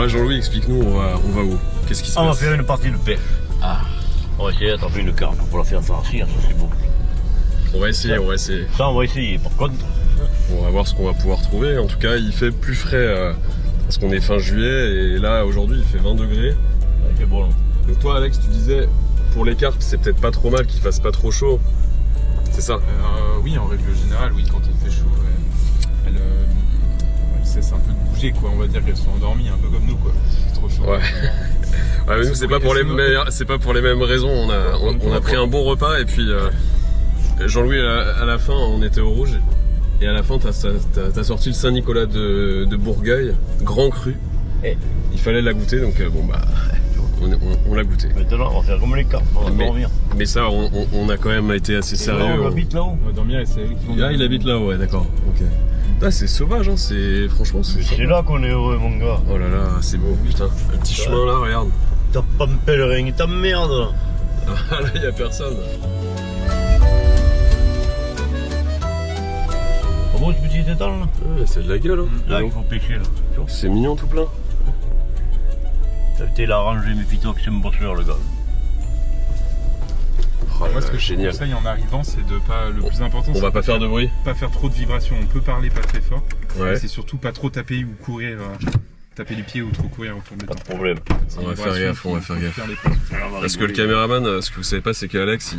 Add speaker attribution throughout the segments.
Speaker 1: là, Jean-Louis, explique-nous, on va où? Qu'est-ce qui se passe?
Speaker 2: On va faire une partie de pêche.
Speaker 3: Ah,
Speaker 2: On va essayer d'attraper une carpe pour la faire sortir, ça c'est beau.
Speaker 1: On va essayer, on va essayer.
Speaker 2: Ça, on va essayer. Par contre,
Speaker 1: On va voir ce qu'on va pouvoir trouver. En tout cas, il fait plus frais parce qu'on est fin juillet et là, aujourd'hui, il fait 20 degrés.
Speaker 2: il fait bon.
Speaker 1: Donc toi, Alex, tu disais, pour les carpes, c'est peut-être pas trop mal qu'il fasse pas trop chaud. C'est ça?
Speaker 4: Oui, en règle générale, oui, quand il fait chaud, elles cessent un peu de bouger, quoi. On va dire qu'elles sont endormies, un peu comme nous, quoi. C'est trop chaud.
Speaker 1: Ouais. Ouais, mais nous, c'est pas pour les mêmes raisons. On a pris un bon repas et puis Jean-Louis, à la fin, on était au rouge. Et à la fin, t'as sorti le Saint-Nicolas de Bourgueil, grand cru.
Speaker 2: Eh.
Speaker 1: Il fallait la goûter, donc bon bah, on l'a goûté.
Speaker 2: Maintenant, on va faire comme les carpes, on va dormir.
Speaker 1: Mais ça, on a quand même été assez sérieux.
Speaker 2: On habite là-haut.
Speaker 4: On va dormir et c'est eux qui vont
Speaker 1: Ah, il habite là, ouais, d'accord. Ok. Ah, c'est sauvage, hein. Franchement, c'est.
Speaker 2: C'est là qu'on est heureux, mon gars.
Speaker 1: Oh là là, c'est beau, putain. Un petit chemin là, regarde.
Speaker 2: T'as pas un pèlerin, t'as merde.
Speaker 1: Ah là, y a personne.
Speaker 2: Pas beau ce petit étang là?
Speaker 1: Ouais, c'est de la gueule, hein.
Speaker 2: Là, il faut pêcher là.
Speaker 1: C'est mignon tout plein.
Speaker 2: T'as été là ranger mes phytos, c'est un bosseur le gars.
Speaker 1: Oh,
Speaker 4: Moi, ce que je
Speaker 1: génial.
Speaker 4: conseille en arrivant, c'est de pas. Le plus important,
Speaker 1: On
Speaker 4: c'est
Speaker 1: va pas faire de bruit.
Speaker 4: pas faire trop de vibrations. On peut parler pas très fort.
Speaker 1: Ouais.
Speaker 4: Mais c'est surtout pas trop taper ou courir, taper du pied ou trop courir autour de
Speaker 2: Pas
Speaker 4: temps.
Speaker 2: de problème.
Speaker 1: On va faire gaffe, on va faire gaffe.
Speaker 4: Les pauses.
Speaker 1: Parce que le caméraman, ce que vous savez pas, c'est qu'Alex,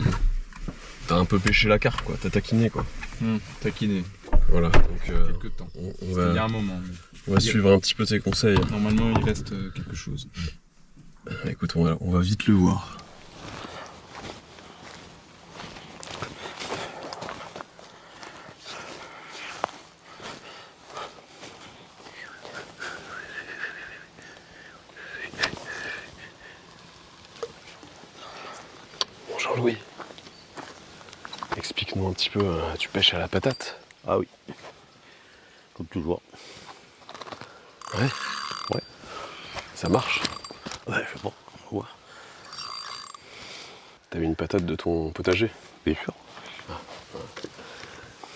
Speaker 1: t'as un peu pêché la carpe, quoi. T'as taquiné, quoi.
Speaker 4: Taquiner.
Speaker 1: Voilà. Donc,
Speaker 4: Quelques temps.
Speaker 1: on
Speaker 4: Il y a
Speaker 1: va,
Speaker 4: un moment.
Speaker 1: on va suivre un petit peu tes conseils.
Speaker 4: Normalement, il reste quelque chose.
Speaker 1: Écoute, on va vite le voir. Bon, Jean-Louis, explique-nous un petit peu, tu pêches à la patate?
Speaker 2: Ah oui. Comme toujours.
Speaker 1: Ouais.
Speaker 2: Ouais.
Speaker 1: Ça marche?
Speaker 2: Ouais, je sais pas. On va voir.
Speaker 1: T'as eu une patate de ton potager?
Speaker 2: Bien sûr.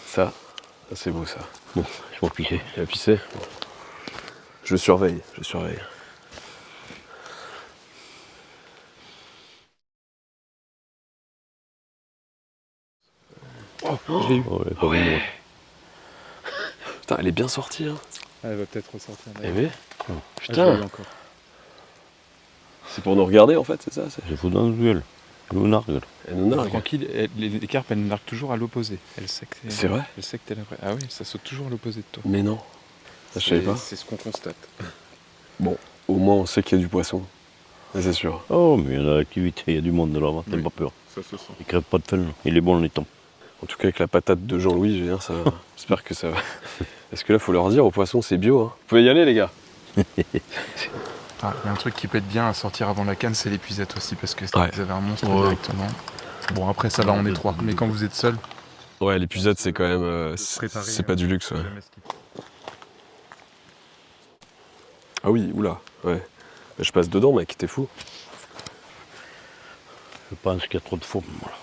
Speaker 1: Ça c'est beau ça.
Speaker 2: Bon, je vais pisser.
Speaker 1: Il a pissé? Bon. Je surveille, je surveille. Oh, je l'ai eu.
Speaker 2: Ouais, pas bon, moi.
Speaker 1: Putain, elle est bien sortie, hein.
Speaker 4: Elle va peut-être ressortir.
Speaker 1: Eh oui.
Speaker 4: Je l'ai
Speaker 1: Putain,
Speaker 4: eu encore.
Speaker 1: c'est pour nous regarder en fait, c'est ça?
Speaker 2: Je fous dans le duel. Nous nargue.
Speaker 1: Elle nous nargue.
Speaker 4: Tranquille, les carpes, elles narguent toujours à l'opposé. Elle sait que
Speaker 1: C'est vrai?
Speaker 4: Elle sait que t'es là. Ah oui, ça saute toujours à l'opposé de toi.
Speaker 1: Mais non, ça, je savais pas.
Speaker 4: C'est ce qu'on constate.
Speaker 1: Bon, au moins on sait qu'il y a du poisson. Ça, c'est sûr.
Speaker 2: Oh, mais il y a de l'activité, il y a du monde là-bas, t'as
Speaker 4: Oui.
Speaker 2: pas peur.
Speaker 4: Ça se sent.
Speaker 2: Il crève pas de faim, il est bon le temps.
Speaker 1: En tout cas, avec la patate de Jean-Louis, je veux dire, ça... j'espère que ça va. Parce que là, faut leur dire, aux poissons, c'est bio. Hein. Vous pouvez y aller, les gars.
Speaker 4: Ah, il y a un truc qui peut être bien à sortir avant la canne, c'est l'épuisette aussi, parce que
Speaker 1: Ouais.
Speaker 4: vous avez un monstre
Speaker 2: Ouais.
Speaker 4: directement. Bon, après ça va, on est trois. Mais quand vous êtes seul,
Speaker 1: Ouais, l'épuisette, c'est quand même...
Speaker 4: préparer,
Speaker 1: c'est pas du luxe, ouais.
Speaker 4: jamais ce qu'il faut.
Speaker 1: Ah oui, oula, ouais. Je passe dedans, mec, t'es fou.
Speaker 2: Je pense qu'il y a trop de fourme. Voilà.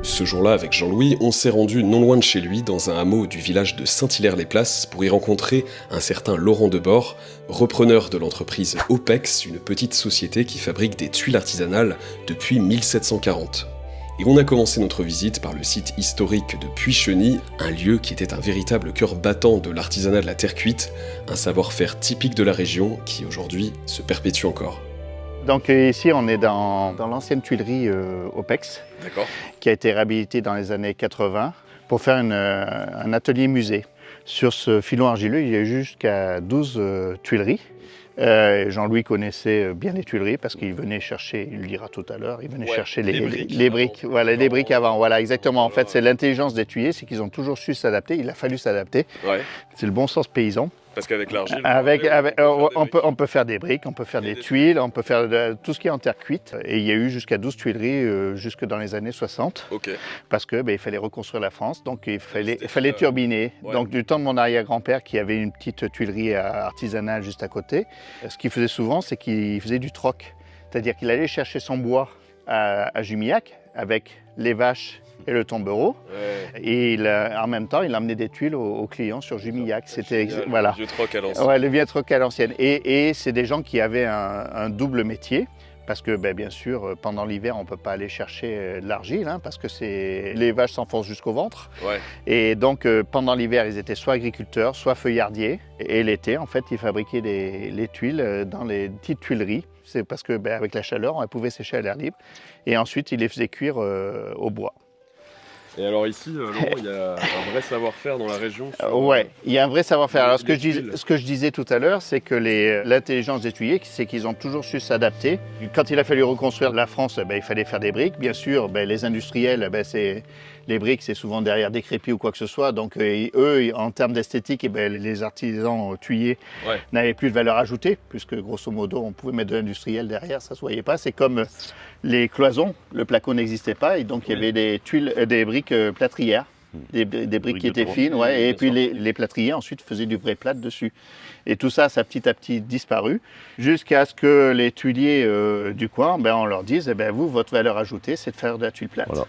Speaker 1: Ce jour-là, avec Jean-Louis, on s'est rendu non loin de chez lui, dans un hameau du village de Saint-Hilaire-les-Places, pour y rencontrer un certain Laurent Debord, repreneur de l'entreprise OPEX, une petite société qui fabrique des tuiles artisanales depuis 1740. Et on a commencé notre visite par le site historique de Puy-Cheny, un lieu qui était un véritable cœur battant de l'artisanat de la terre cuite, un savoir-faire typique de la région qui aujourd'hui se perpétue encore.
Speaker 5: Donc ici, on est dans l'ancienne tuilerie OPEX,
Speaker 1: D'accord.
Speaker 5: qui a été réhabilitée dans les années 80 pour faire un atelier musée. Sur ce filon argileux, il y a jusqu'à 12 tuileries. Jean-Louis connaissait bien les tuileries parce qu'il venait chercher, il le dira tout à l'heure, il venait chercher les briques. Voilà, les briques avant. Voilà, exactement. En fait, c'est l'intelligence des tuyers, c'est qu'ils ont toujours su s'adapter. Il a fallu s'adapter.
Speaker 1: Ouais.
Speaker 5: C'est le bon sens paysan.
Speaker 1: Parce qu'avec l'argile,
Speaker 5: on peut faire des briques, on peut faire des tuiles, on peut faire tout ce qui est en terre cuite. Et il y a eu jusqu'à 12 tuileries jusque dans les années 60.
Speaker 1: Ok.
Speaker 5: Parce que il fallait reconstruire la France, donc il fallait turbiner.
Speaker 1: Ouais.
Speaker 5: Donc du temps de mon arrière-grand-père qui avait une petite tuilerie artisanale juste à côté, ce qu'il faisait souvent, c'est qu'il faisait du troc. C'est-à-dire qu'il allait chercher son bois à Jumillac avec les vaches et le tombereau. Ouais. Et en même temps, il emmenait des tuiles aux clients sur Jumillac. C'était voilà.
Speaker 1: Le vieux troc à l'ancienne.
Speaker 5: Ouais, le vieux troc à l'ancienne. Et c'est des gens qui avaient un double métier. Parce que bien sûr, pendant l'hiver, on ne peut pas aller chercher de l'argile, hein, parce que les vaches s'enfoncent jusqu'au ventre.
Speaker 1: Ouais.
Speaker 5: Et donc, pendant l'hiver, ils étaient soit agriculteurs, soit feuillardiers. Et l'été, en fait, ils fabriquaient les tuiles dans les petites tuileries. C'est parce que avec la chaleur, on pouvait sécher à l'air libre. Et ensuite, ils les faisaient cuire au bois.
Speaker 1: Et alors ici, Laurent, il y a un vrai savoir-faire dans la région.
Speaker 5: Ouais, il y a un vrai savoir-faire. Alors ce que je disais tout à l'heure, c'est que l'intelligence des tuyers, c'est qu'ils ont toujours su s'adapter. Quand il a fallu reconstruire la France, il fallait faire des briques. Bien sûr, les industriels, les briques, c'est souvent derrière des crépis ou quoi que ce soit. Donc eux, en termes d'esthétique, les artisans tuyers n'avaient plus de valeur ajoutée, puisque grosso modo, on pouvait mettre de l'industriel derrière, ça ne se voyait pas. C'est comme les cloisons, le placo n'existait pas, et donc il y avait des briques plâtrières, des briques qui étaient fines, et puis les plâtriers ensuite faisaient du vrai plâtre dessus. Et tout ça, ça a petit à petit disparu, jusqu'à ce que les tuiliers du coin, on leur dise, vous, votre valeur ajoutée, c'est de faire de la tuile plate. Voilà.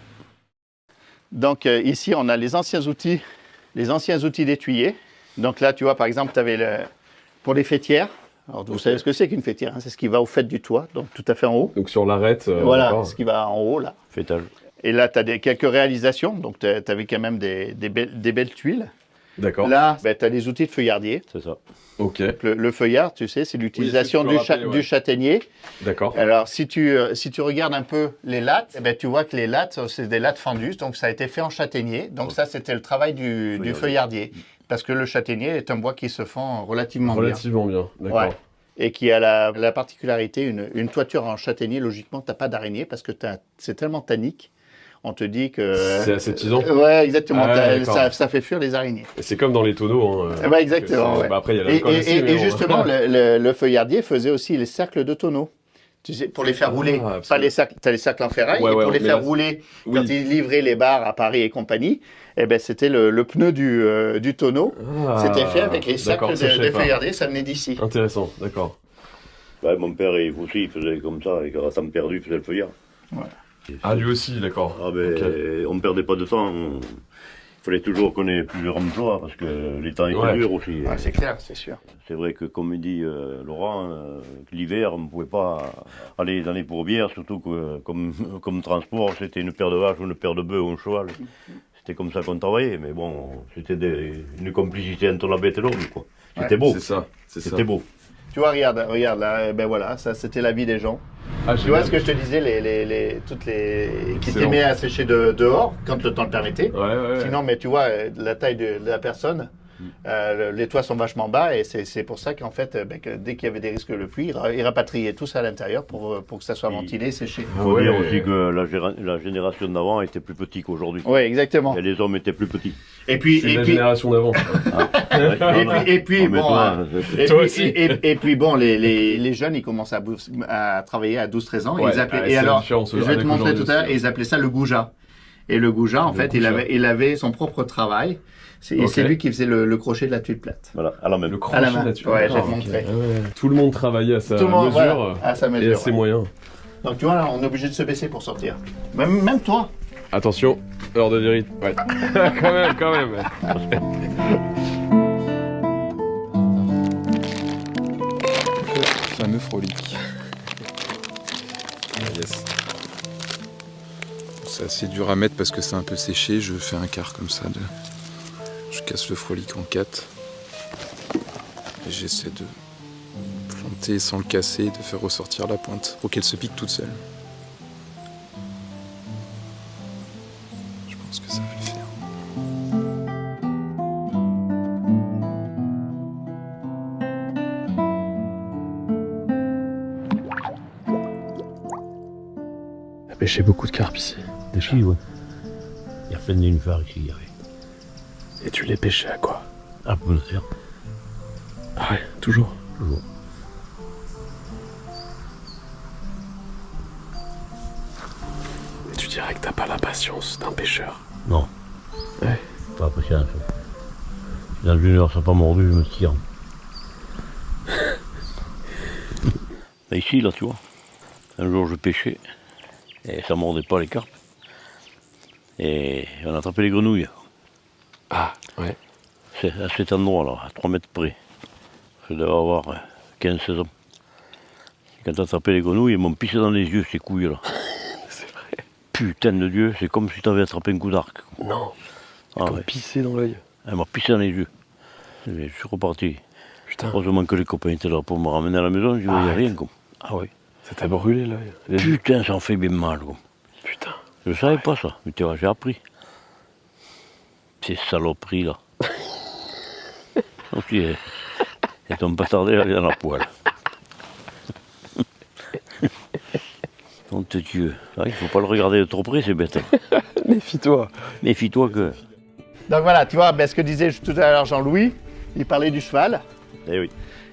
Speaker 5: Donc ici, on a les anciens outils des tuyers. Donc là, tu vois, par exemple, tu avais pour les fêtières. Alors, vous savez ce que c'est qu'une fêtière, hein, c'est ce qui va au fait du toit, donc tout à fait en haut.
Speaker 1: Donc sur l'arête.
Speaker 5: Voilà, ce qui va en haut, là.
Speaker 2: Fêtage.
Speaker 5: Et là, tu as quelques réalisations, donc tu avais quand même des belles tuiles.
Speaker 1: D'accord.
Speaker 5: Là, tu as les outils de feuillardier.
Speaker 2: C'est ça.
Speaker 1: Ok.
Speaker 5: Le feuillard, tu sais, c'est l'utilisation du châtaignier.
Speaker 1: D'accord.
Speaker 5: Alors, si tu regardes un peu les lattes, tu vois que les lattes, c'est des lattes fendues, donc ça a été fait en châtaignier. Donc ça, c'était le travail du feuillardier. Parce que le châtaignier est un bois qui se fend relativement bien.
Speaker 1: Relativement bien, d'accord.
Speaker 5: Ouais. Et qui a la particularité, une toiture en châtaignier, logiquement, tu n'as pas d'araignée parce que c'est tellement tannique. On te dit que...
Speaker 1: C'est aseptisant.
Speaker 5: Ouais, exactement. Ça fait fuir les araignées.
Speaker 1: Et c'est comme dans les tonneaux.
Speaker 5: Exactement. Ouais.
Speaker 1: Après, il y a l'alcool aussi.
Speaker 5: Et justement, le feuillardier faisait aussi les cercles de tonneaux. Tu sais, pour les faire rouler, pas les cercles, tu as les cercles en ferraille, et pour les faire rouler, quand ils livraient les bars à Paris et compagnie, c'était le pneu du tonneau. C'était fait avec les cercles des feuillardiers, ça venait d'ici.
Speaker 1: Intéressant, d'accord.
Speaker 2: Mon père aussi, il faisait comme ça, et quand temps perdu, il faisait le feuillard.
Speaker 5: Ouais.
Speaker 1: Ah, lui aussi, d'accord.
Speaker 2: On ne perdait pas de temps. Il fallait toujours qu'on ait plusieurs emplois parce que les temps étaient durs aussi.
Speaker 5: Ouais, c'est clair, c'est sûr.
Speaker 2: C'est vrai que, comme dit Laurent, l'hiver, on ne pouvait pas aller dans les pourbières, surtout que comme transport, c'était une paire de vaches ou une paire de bœufs ou un cheval. C'était comme ça qu'on travaillait, mais bon, c'était une complicité entre la bête et l'homme, quoi. C'était beau.
Speaker 1: C'est ça.
Speaker 2: C'était beau.
Speaker 5: Tu vois, regarde là, voilà, ça c'était la vie des gens. Tu vois ce que je te disais, toutes les qui s'aimaient à sécher dehors quand le temps le permettait.
Speaker 1: Ouais.
Speaker 5: Sinon, mais tu vois, la taille de la personne, les toits sont vachement bas et c'est pour ça qu'en fait, dès qu'il y avait des risques de pluie, ils rapatriaient tout ça à l'intérieur pour que ça soit ventilé, séché.
Speaker 2: Il faut dire aussi que la génération d'avant était plus petite qu'aujourd'hui.
Speaker 5: Oui, exactement.
Speaker 2: Et les hommes étaient plus petits.
Speaker 1: Et puis la génération d'avant.
Speaker 5: Et puis bon, les jeunes, ils commencent à travailler à 12-13 ans. Et alors, je vais te montrer tout à l'heure, ils appelaient ça le goujat. Et le goujat, en fait, il avait son propre travail. Et c'est lui qui faisait le crochet de la tuile plate.
Speaker 2: Voilà, à la main.
Speaker 1: Le crochet de la tuile plate.
Speaker 5: Ouais, je vais te montrer.
Speaker 1: Tout le monde travaillait à sa mesure. Et à ses moyens.
Speaker 5: Donc tu vois, là, on est obligé de se baisser pour sortir. Même toi.
Speaker 1: Attention, heure de vérité. Ouais. quand même.
Speaker 4: Le fameux frolic.
Speaker 1: Yes.
Speaker 4: C'est assez dur à mettre parce que c'est un peu séché. Je fais un quart comme ça. Je casse le frolic en 4. Et j'essaie de planter sans le casser, de faire ressortir la pointe pour qu'elle se pique toute seule. Je pense que ça va le faire.
Speaker 1: Il a pêché beaucoup de carpes ici.
Speaker 2: Ici, ouais. Il y a plein de nénuphars ici, il y avait.
Speaker 1: Et tu les pêchais à quoi?
Speaker 2: À Poncer.
Speaker 1: Ah ouais, toujours.
Speaker 2: Toujours.
Speaker 1: Et tu dirais que t'as pas la patience d'un pêcheur.
Speaker 2: Non.
Speaker 1: Ouais.
Speaker 2: Pas patience. Dans une heure, ça n'a pas mordu, je me tire. Et ici, là, tu vois, un jour, je pêchais, et ça mordait pas les carpes. Et on a attrapé les grenouilles.
Speaker 1: Ah, ouais.
Speaker 2: C'est à cet endroit-là, à 3 mètres près. Je devais avoir 15-16 ans. Quand t'as attrapé les grenouilles, ils m'ont pissé dans les yeux, ces couilles-là.
Speaker 1: C'est vrai.
Speaker 2: Putain de Dieu, c'est comme si t'avais attrapé un coup d'arc.
Speaker 1: Non.
Speaker 2: Ah
Speaker 1: T'as
Speaker 2: ouais.
Speaker 1: pissé dans l'œil.
Speaker 2: Elle m'a pissé dans les yeux. Et je suis reparti.
Speaker 1: Putain.
Speaker 2: Heureusement que les copains étaient là pour me ramener à la maison, je voyais
Speaker 1: Arrête.
Speaker 2: rien. Quoi. Ah oui.
Speaker 1: Ça t'a brûlé l'œil. Les yeux.
Speaker 2: Putain, ça en fait bien mal. Quoi.
Speaker 1: Putain.
Speaker 2: Je savais pas ça, mais tu vois, j'ai appris. Ces saloperies là. Donc, elles t'ont pas tardé à aller dans la poêle. Donc Dieu, il faut pas le regarder de trop près, c'est bête.
Speaker 1: Méfie-toi.
Speaker 2: Méfie-toi que.
Speaker 5: Donc voilà, tu vois, ce que disait tout à l'heure Jean-Louis, il parlait du cheval.
Speaker 2: Eh oui.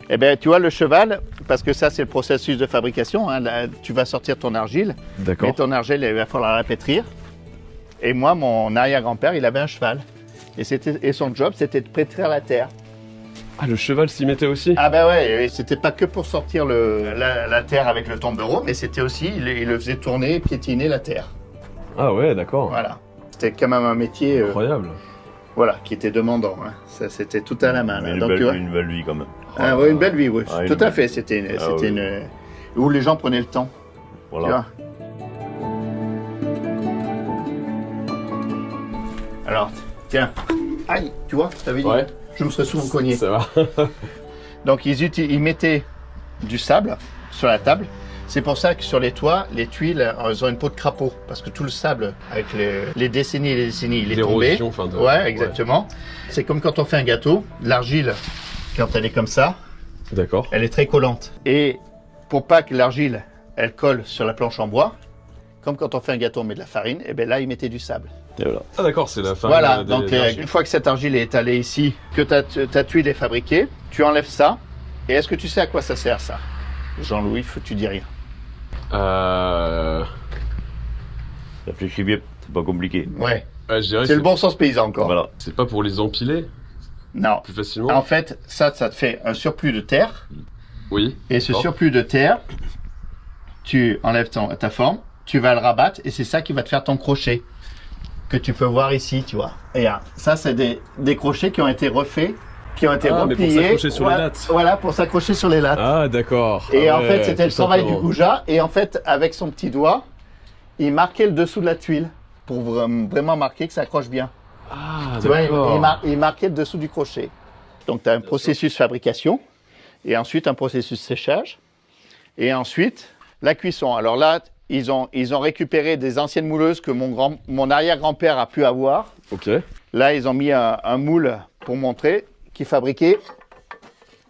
Speaker 5: Eh bien, tu vois, le cheval, parce que ça, c'est le processus de fabrication. Hein, là, tu vas sortir ton argile.
Speaker 1: D'accord.
Speaker 5: Et ton argile, il va falloir la pétrir. Et moi, mon arrière-grand-père, il avait un cheval. Et son job, c'était de pétrir la terre.
Speaker 1: Ah, le cheval s'y mettait aussi?
Speaker 5: Ah ben ouais, et c'était pas que pour sortir la terre avec le tombereau, mais c'était aussi, il le faisait tourner, piétiner la terre.
Speaker 1: Ah ouais, d'accord.
Speaker 5: Voilà. C'était quand même un métier
Speaker 1: Incroyable.
Speaker 5: voilà, qui était demandant. Hein. Ça, c'était tout à la main.
Speaker 2: Mais
Speaker 5: Là.
Speaker 2: une,
Speaker 5: Donc, tu vois,
Speaker 2: une belle vie quand même.
Speaker 5: ah, ouais, une belle vie, oui.
Speaker 2: Ah, une
Speaker 5: tout à
Speaker 2: belle-
Speaker 5: fait. C'était
Speaker 2: Ah, oui.
Speaker 5: une... Où les gens prenaient le temps.
Speaker 2: Voilà.
Speaker 5: Tu vois. Alors, tiens. Aïe, tu vois, je t'avais dit.
Speaker 1: Ouais.
Speaker 5: Je me serais souvent cogné.
Speaker 1: Ça va.
Speaker 5: Donc, ils mettaient du sable sur la table. C'est pour ça que sur les toits, les tuiles, elles ont une peau de crapaud. Parce que tout le sable, avec les décennies et les décennies, il est tombé.
Speaker 1: L'érosion, enfin de...
Speaker 5: Ouais, exactement. C'est comme quand on fait un gâteau. L'argile, quand elle est comme ça,
Speaker 1: D'accord.
Speaker 5: elle est très collante. Et pour pas que l'argile, elle colle sur la planche en bois, comme quand on fait un gâteau, on met de la farine, et bien là, ils mettaient du sable.
Speaker 2: Et voilà.
Speaker 1: Ah d'accord, c'est la fin.
Speaker 5: Voilà,
Speaker 1: des-
Speaker 5: donc
Speaker 1: des argiles.
Speaker 5: une fois que cette argile est étalée ici, que ta tuile est fabriquée, tu enlèves ça. Et est-ce que tu sais à quoi ça sert, ça? Jean-Louis, tu dis rien.
Speaker 2: Réfléchis bien, c'est pas compliqué.
Speaker 5: Ouais,
Speaker 1: Ouais, je dirais
Speaker 5: c'est
Speaker 1: que
Speaker 5: le bon sens paysan encore.
Speaker 2: Voilà.
Speaker 1: c'est pas pour les empiler
Speaker 5: Non.
Speaker 1: plus facilement?
Speaker 5: En fait, ça te fait un surplus de terre.
Speaker 1: Oui.
Speaker 5: Et ce
Speaker 1: D'accord.
Speaker 5: surplus de terre, tu enlèves ta forme, tu vas le rabattre et c'est ça qui va te faire ton crochet que tu peux voir ici, tu vois. Et ça, c'est des crochets qui ont été refaits, qui ont été
Speaker 1: Ah, mais pour
Speaker 5: repliés.
Speaker 1: s'accrocher sur les
Speaker 5: Voilà,
Speaker 1: lattes.
Speaker 5: Voilà, pour s'accrocher sur les lattes.
Speaker 1: Ah d'accord.
Speaker 5: Et
Speaker 1: Ah
Speaker 5: en
Speaker 1: ouais,
Speaker 5: fait, c'était le
Speaker 1: tout
Speaker 5: travail du
Speaker 1: simplement.
Speaker 5: goujat. Et en fait, avec son petit doigt, il marquait le dessous de la tuile pour vraiment marquer que ça accroche bien.
Speaker 1: Ah
Speaker 5: Tu vois,
Speaker 1: d'accord.
Speaker 5: il marquait le dessous du crochet. Donc, tu as un processus fabrication et ensuite un processus séchage et ensuite la cuisson. Alors là, ils ont récupéré des anciennes mouleuses que mon arrière-grand-père a pu avoir.
Speaker 1: Ok.
Speaker 5: Là, ils ont mis un moule pour montrer qui fabriquait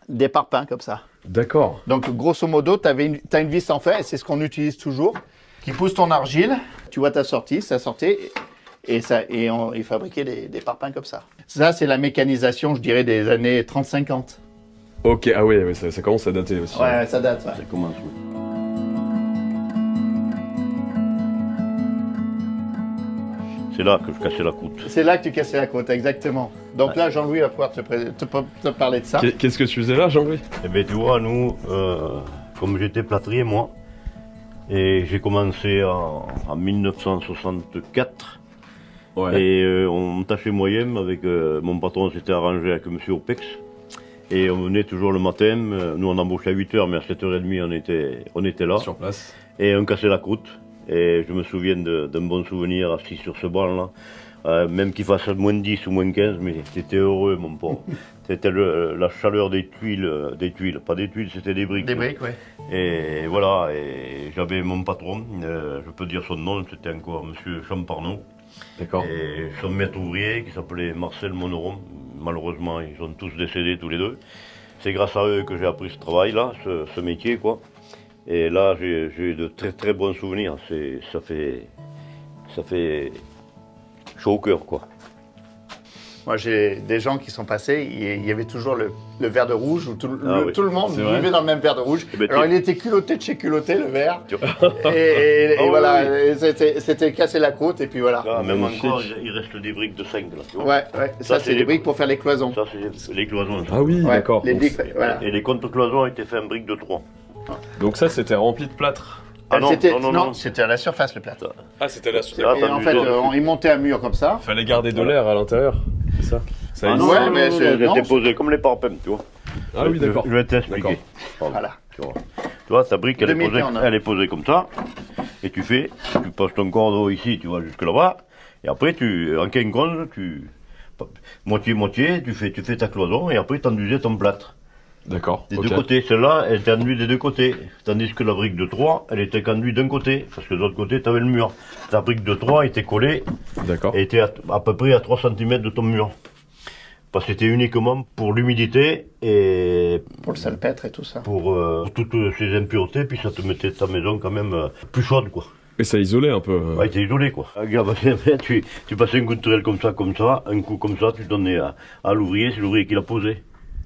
Speaker 5: des parpaings comme ça.
Speaker 1: D'accord.
Speaker 5: Donc, grosso modo, tu as une vis en fer, et c'est ce qu'on utilise toujours, qui pousse ton argile. Tu vois ta sortie, ça sortait, et ils fabriquaient des parpaings comme ça. Ça, c'est la mécanisation, je dirais, des années 30-50.
Speaker 1: Ok, ah ouais, ouais, ça commence à dater aussi.
Speaker 5: Ouais, ça date, ouais.
Speaker 2: Ça commence, oui. C'est là que je cassais la croûte.
Speaker 5: C'est là que tu cassais la côte, exactement. Donc là, Jean-Louis va pouvoir te parler de ça.
Speaker 1: Qu'est-ce que tu faisais là, Jean-Louis?
Speaker 2: Eh bien, tu vois, nous, comme j'étais plâtrier, moi, et j'ai commencé en 1964,
Speaker 1: Ouais.
Speaker 2: et on tâchait moyen avec mon patron s'était arrangé avec M. Opex, et on venait toujours le matin, nous on embauchait à 8h, mais à 7h30 on était là,
Speaker 1: Sur place.
Speaker 2: et on cassait la croûte. Et je me souviens d'un bon souvenir assis sur ce banc-là. Même qu'il fasse moins 10 ou moins 15, mais t'étais heureux, mon pauvre. C'était la chaleur des tuiles, pas des tuiles, c'était des briques.
Speaker 5: Des briques, ouais.
Speaker 2: Et voilà, et j'avais mon patron, je peux dire son nom, c'était encore M. Champarneau.
Speaker 1: D'accord.
Speaker 2: Et son maître ouvrier qui s'appelait Marcel Moneron. Malheureusement, ils sont tous décédés tous les deux. C'est grâce à eux que j'ai appris ce travail-là, ce métier, quoi. Et là, j'ai eu de très très bons souvenirs. Ça fait chaud au cœur, quoi.
Speaker 5: Moi, j'ai des gens qui sont passés, il y avait toujours le verre de rouge où tout
Speaker 2: oui.
Speaker 5: le monde
Speaker 1: C'est vrai.
Speaker 5: vivait dans le même verre de rouge.
Speaker 2: Eh ben,
Speaker 5: Alors,
Speaker 2: tu-
Speaker 5: il était culotté de chez culotté, le verre.
Speaker 2: Tu-
Speaker 5: Et
Speaker 2: Ah oui,
Speaker 5: voilà,
Speaker 2: oui.
Speaker 5: et c'était casser la croûte, et puis voilà.
Speaker 2: Ah, même
Speaker 1: Magnifique.
Speaker 2: encore, il reste des briques de 5 là. Tu vois.
Speaker 5: Ouais, ça,
Speaker 2: c'est
Speaker 5: c'est des
Speaker 2: les-
Speaker 5: briques pour faire les cloisons.
Speaker 2: Ça, c'est les cloisons.
Speaker 1: Ah oui,
Speaker 5: Ouais,
Speaker 1: d'accord.
Speaker 5: les
Speaker 1: Donc,
Speaker 5: briques, voilà.
Speaker 2: Et les contre-cloisons étaient faits en briques de 3.
Speaker 1: donc ça, c'était rempli de plâtre.
Speaker 2: Ah non,
Speaker 5: C'était-
Speaker 2: non.
Speaker 5: c'était à la surface, le plâtre.
Speaker 1: Ah, c'était la
Speaker 2: Ah,
Speaker 5: Et
Speaker 2: t'as
Speaker 5: en
Speaker 2: vu,
Speaker 5: fait,
Speaker 2: toi.
Speaker 5: il montait un mur comme ça.
Speaker 1: Fallait garder de l'air à l'intérieur, c'est ça? Ça
Speaker 2: Ah
Speaker 1: existe.
Speaker 2: non,
Speaker 5: Ouais,
Speaker 2: non,
Speaker 5: mais
Speaker 2: non,
Speaker 5: c'est- non,
Speaker 2: j'étais posé comme les parpaings, tu vois.
Speaker 1: Ah oui, d'accord.
Speaker 2: Je vais t'expliquer.
Speaker 1: D'accord.
Speaker 2: Pardon.
Speaker 5: Voilà.
Speaker 2: Tu vois, ta brique,
Speaker 5: Deux métiers en un.
Speaker 2: elle est posée comme ça. Et tu passes ton cordeau ici, tu vois, jusque là-bas. Et après, en quinconce, moitié-moitié, tu fais ta cloison. Et après, tu enduisais ton plâtre.
Speaker 1: D'accord.
Speaker 2: Des
Speaker 1: ok.
Speaker 2: deux côtés. Celle-là, elle était enduite des deux côtés. Tandis que la brique de 3, elle était qu'enduite d'un côté. Parce que de l'autre côté, tu avais le mur. Ta brique de 3 était collée
Speaker 1: D'accord.
Speaker 2: et était à peu près à 3 cm de ton mur. Parce que c'était uniquement pour l'humidité et
Speaker 5: Pour le salpêtre et tout ça.
Speaker 2: pour toutes ces impuretés, puis ça te mettait ta maison quand même plus chaude, quoi.
Speaker 1: Et ça isolait un peu.
Speaker 2: Ouais, t'es isolé, quoi. Regarde, tu passais un coup de turel comme ça, un coup comme ça, tu donnais à l'ouvrier, c'est l'ouvrier qui l'a posé.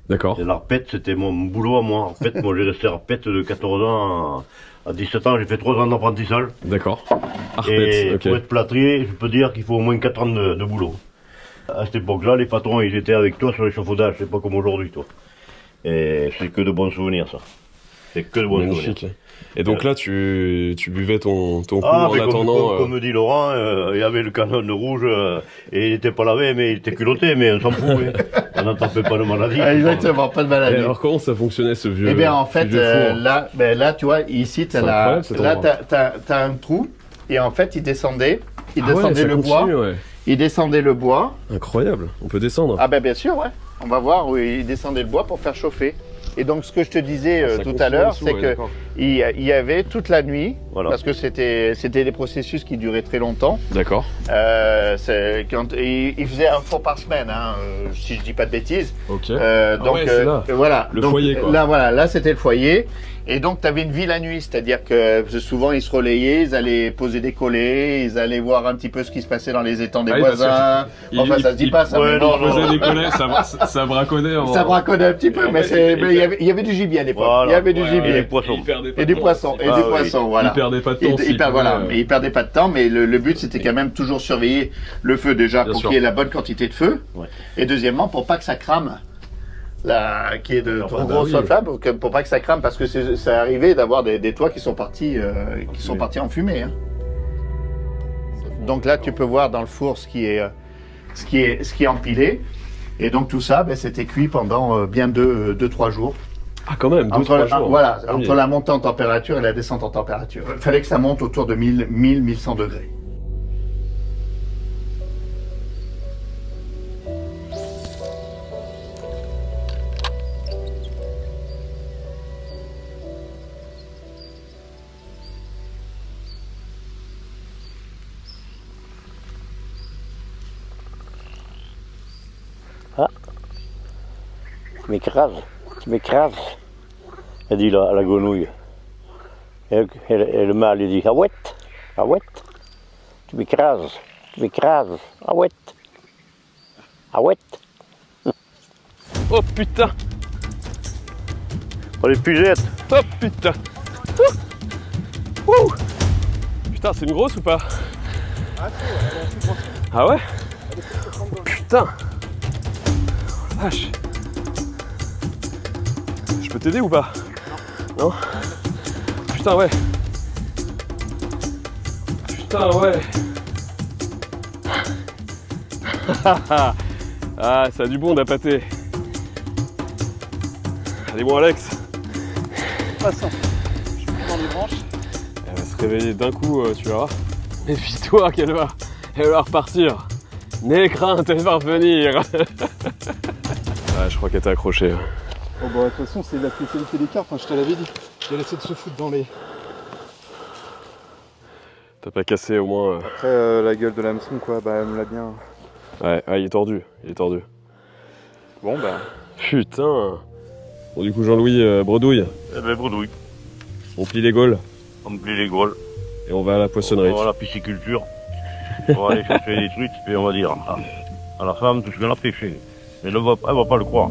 Speaker 1: D'accord.
Speaker 2: Et l'arpète, c'était mon boulot à moi. Arpète, moi j'ai resté arpète de 14 ans à 17 ans, j'ai fait 3 ans d'apprentissage.
Speaker 1: D'accord.
Speaker 2: Et
Speaker 1: Arpète, ok.
Speaker 2: pour être plâtrier, je peux dire qu'il faut au moins 4 ans de boulot. À cette époque-là, les patrons, ils étaient avec toi sur l'échafaudage, c'est pas comme aujourd'hui, toi. Et c'est que de bons souvenirs, ça. C'est que de bons souvenirs.
Speaker 1: Magnifique. Et donc là, tu buvais ton coup
Speaker 2: Ah,
Speaker 1: en
Speaker 2: mais
Speaker 1: attendant.
Speaker 2: comme dit Laurent, il y avait le canon de rouge, et il n'était pas lavé, mais il était culotté, mais on s'en fout. On n'attrapait pas de maladie.
Speaker 5: Ah, exactement, pas de
Speaker 1: Et
Speaker 5: maladie.
Speaker 1: alors comment ça fonctionnait ce vieux?
Speaker 5: Eh bien, en
Speaker 1: ce
Speaker 5: fait,
Speaker 1: vieux four
Speaker 5: là, tu vois, ici,
Speaker 1: C'est incroyable, cet endroit.
Speaker 5: t'as un trou, et en fait, il descendait
Speaker 1: Ah ouais, ça
Speaker 5: le
Speaker 1: continue,
Speaker 5: bois.
Speaker 1: ouais.
Speaker 5: Il descendait le bois.
Speaker 1: Incroyable. On peut descendre.
Speaker 5: Ah ben bien sûr, ouais. On va voir où il descendait le bois pour faire chauffer. Et donc, ce que je te disais
Speaker 1: Ça
Speaker 5: tout
Speaker 1: continue
Speaker 5: à l'heure,
Speaker 1: en dessous,
Speaker 5: c'est
Speaker 1: ouais,
Speaker 5: que
Speaker 1: d'accord.
Speaker 5: il y avait toute la nuit,
Speaker 2: Voilà.
Speaker 5: parce que c'était des processus qui duraient très longtemps.
Speaker 1: D'accord.
Speaker 5: Il faisait un four par semaine, hein, si je dis pas de bêtises.
Speaker 1: Ok.
Speaker 5: Donc
Speaker 1: ouais, c'est là.
Speaker 5: voilà.
Speaker 1: Le
Speaker 5: Donc,
Speaker 1: foyer, quoi.
Speaker 5: Là c'était le foyer. Et donc tu avais une vie la nuit, c'est-à-dire que souvent ils se relayaient, ils allaient poser des collets, ils allaient voir un petit peu ce qui se passait dans les étangs des
Speaker 1: Ah oui, parce
Speaker 5: voisins.
Speaker 1: que
Speaker 5: Enfin ça se dit pas ça.
Speaker 2: ouais,
Speaker 5: mais
Speaker 2: non,
Speaker 5: bon,
Speaker 1: On faisait des collets, ça braconnait.
Speaker 5: ça braconnait un petit peu,
Speaker 1: en
Speaker 5: mais,
Speaker 1: fait,
Speaker 5: mais il y avait du gibier à l'époque.
Speaker 2: Voilà.
Speaker 5: Il y avait du
Speaker 1: Ouais,
Speaker 5: gibier.
Speaker 2: Et les poissons.
Speaker 1: Il perdait pas
Speaker 5: Et
Speaker 1: de
Speaker 5: du
Speaker 1: temps
Speaker 5: poisson,
Speaker 1: aussi.
Speaker 5: et
Speaker 2: Ah
Speaker 5: du
Speaker 2: oui.
Speaker 5: poisson, voilà.
Speaker 1: Il perdait pas de temps. s'il
Speaker 5: Voilà,
Speaker 1: pouvait,
Speaker 5: mais il perdait pas de temps, mais le but c'était quand même toujours surveiller le feu déjà
Speaker 1: Bien
Speaker 5: pour
Speaker 1: sûr.
Speaker 5: qu'il y ait la bonne quantité de feu,
Speaker 2: Ouais.
Speaker 5: et deuxièmement pour pas que ça crame, qu'il y ait de trop
Speaker 1: bah
Speaker 5: grosses
Speaker 1: oui.
Speaker 5: flammes, pour pas que ça crame, parce que ça arrivait d'avoir des toits qui sont partis, partis en fumée. Hein. Donc là tu peux voir dans le four ce qui est empilé, et donc tout ça, c'était cuit pendant bien 2-3 jours.
Speaker 1: Ah, quand même, 2-3 jours.
Speaker 5: Voilà,
Speaker 1: Ah oui.
Speaker 5: entre la montée en température et la descente en température. Il fallait que ça monte autour de 1100 degrés.
Speaker 2: Tu m'écrases, elle dit la grenouille. Et le mâle, il dit, ahouette, tu m'écrases, ahouette.
Speaker 1: Oh putain.
Speaker 2: Oh, les pugettes.
Speaker 1: Oh putain. Ouh. Ouh. Putain, c'est une grosse ou pas? Ah ouais? Putain. Oh, la vache. Je peux t'aider ou pas? Non. Putain, ouais. Putain, ouais. Ah, ça a du bon d'appâter. Allez, bon, Alex.
Speaker 5: Passons. Je prends dans les branches.
Speaker 1: Elle va se réveiller d'un coup, tu verras. Méfie-toi qu'elle va repartir. N'aie crainte, elle va revenir. Ah, je crois qu'elle t'a accroché.
Speaker 4: Oh bah de toute façon c'est la spécialité des carpes, hein, je te l'avais dit. J'ai laissé de se foutre dans les...
Speaker 1: T'as pas cassé au moins.
Speaker 4: Après la gueule de l'hameçon quoi, bah elle me l'a bien...
Speaker 1: Ouais, il est tordu.
Speaker 4: Bon bah...
Speaker 1: Putain. Bon, du coup, Jean-Louis, bredouille.
Speaker 2: Eh ben, bredouille.
Speaker 1: On plie les gaules
Speaker 2: On me plie les gaules.
Speaker 1: et on va à la poissonnerie.
Speaker 2: On va à la pisciculture. On va aller chercher des trucs, et on va dire, ah, à la femme tout ce qu'elle a pêché. Mais elle ne va pas le croire.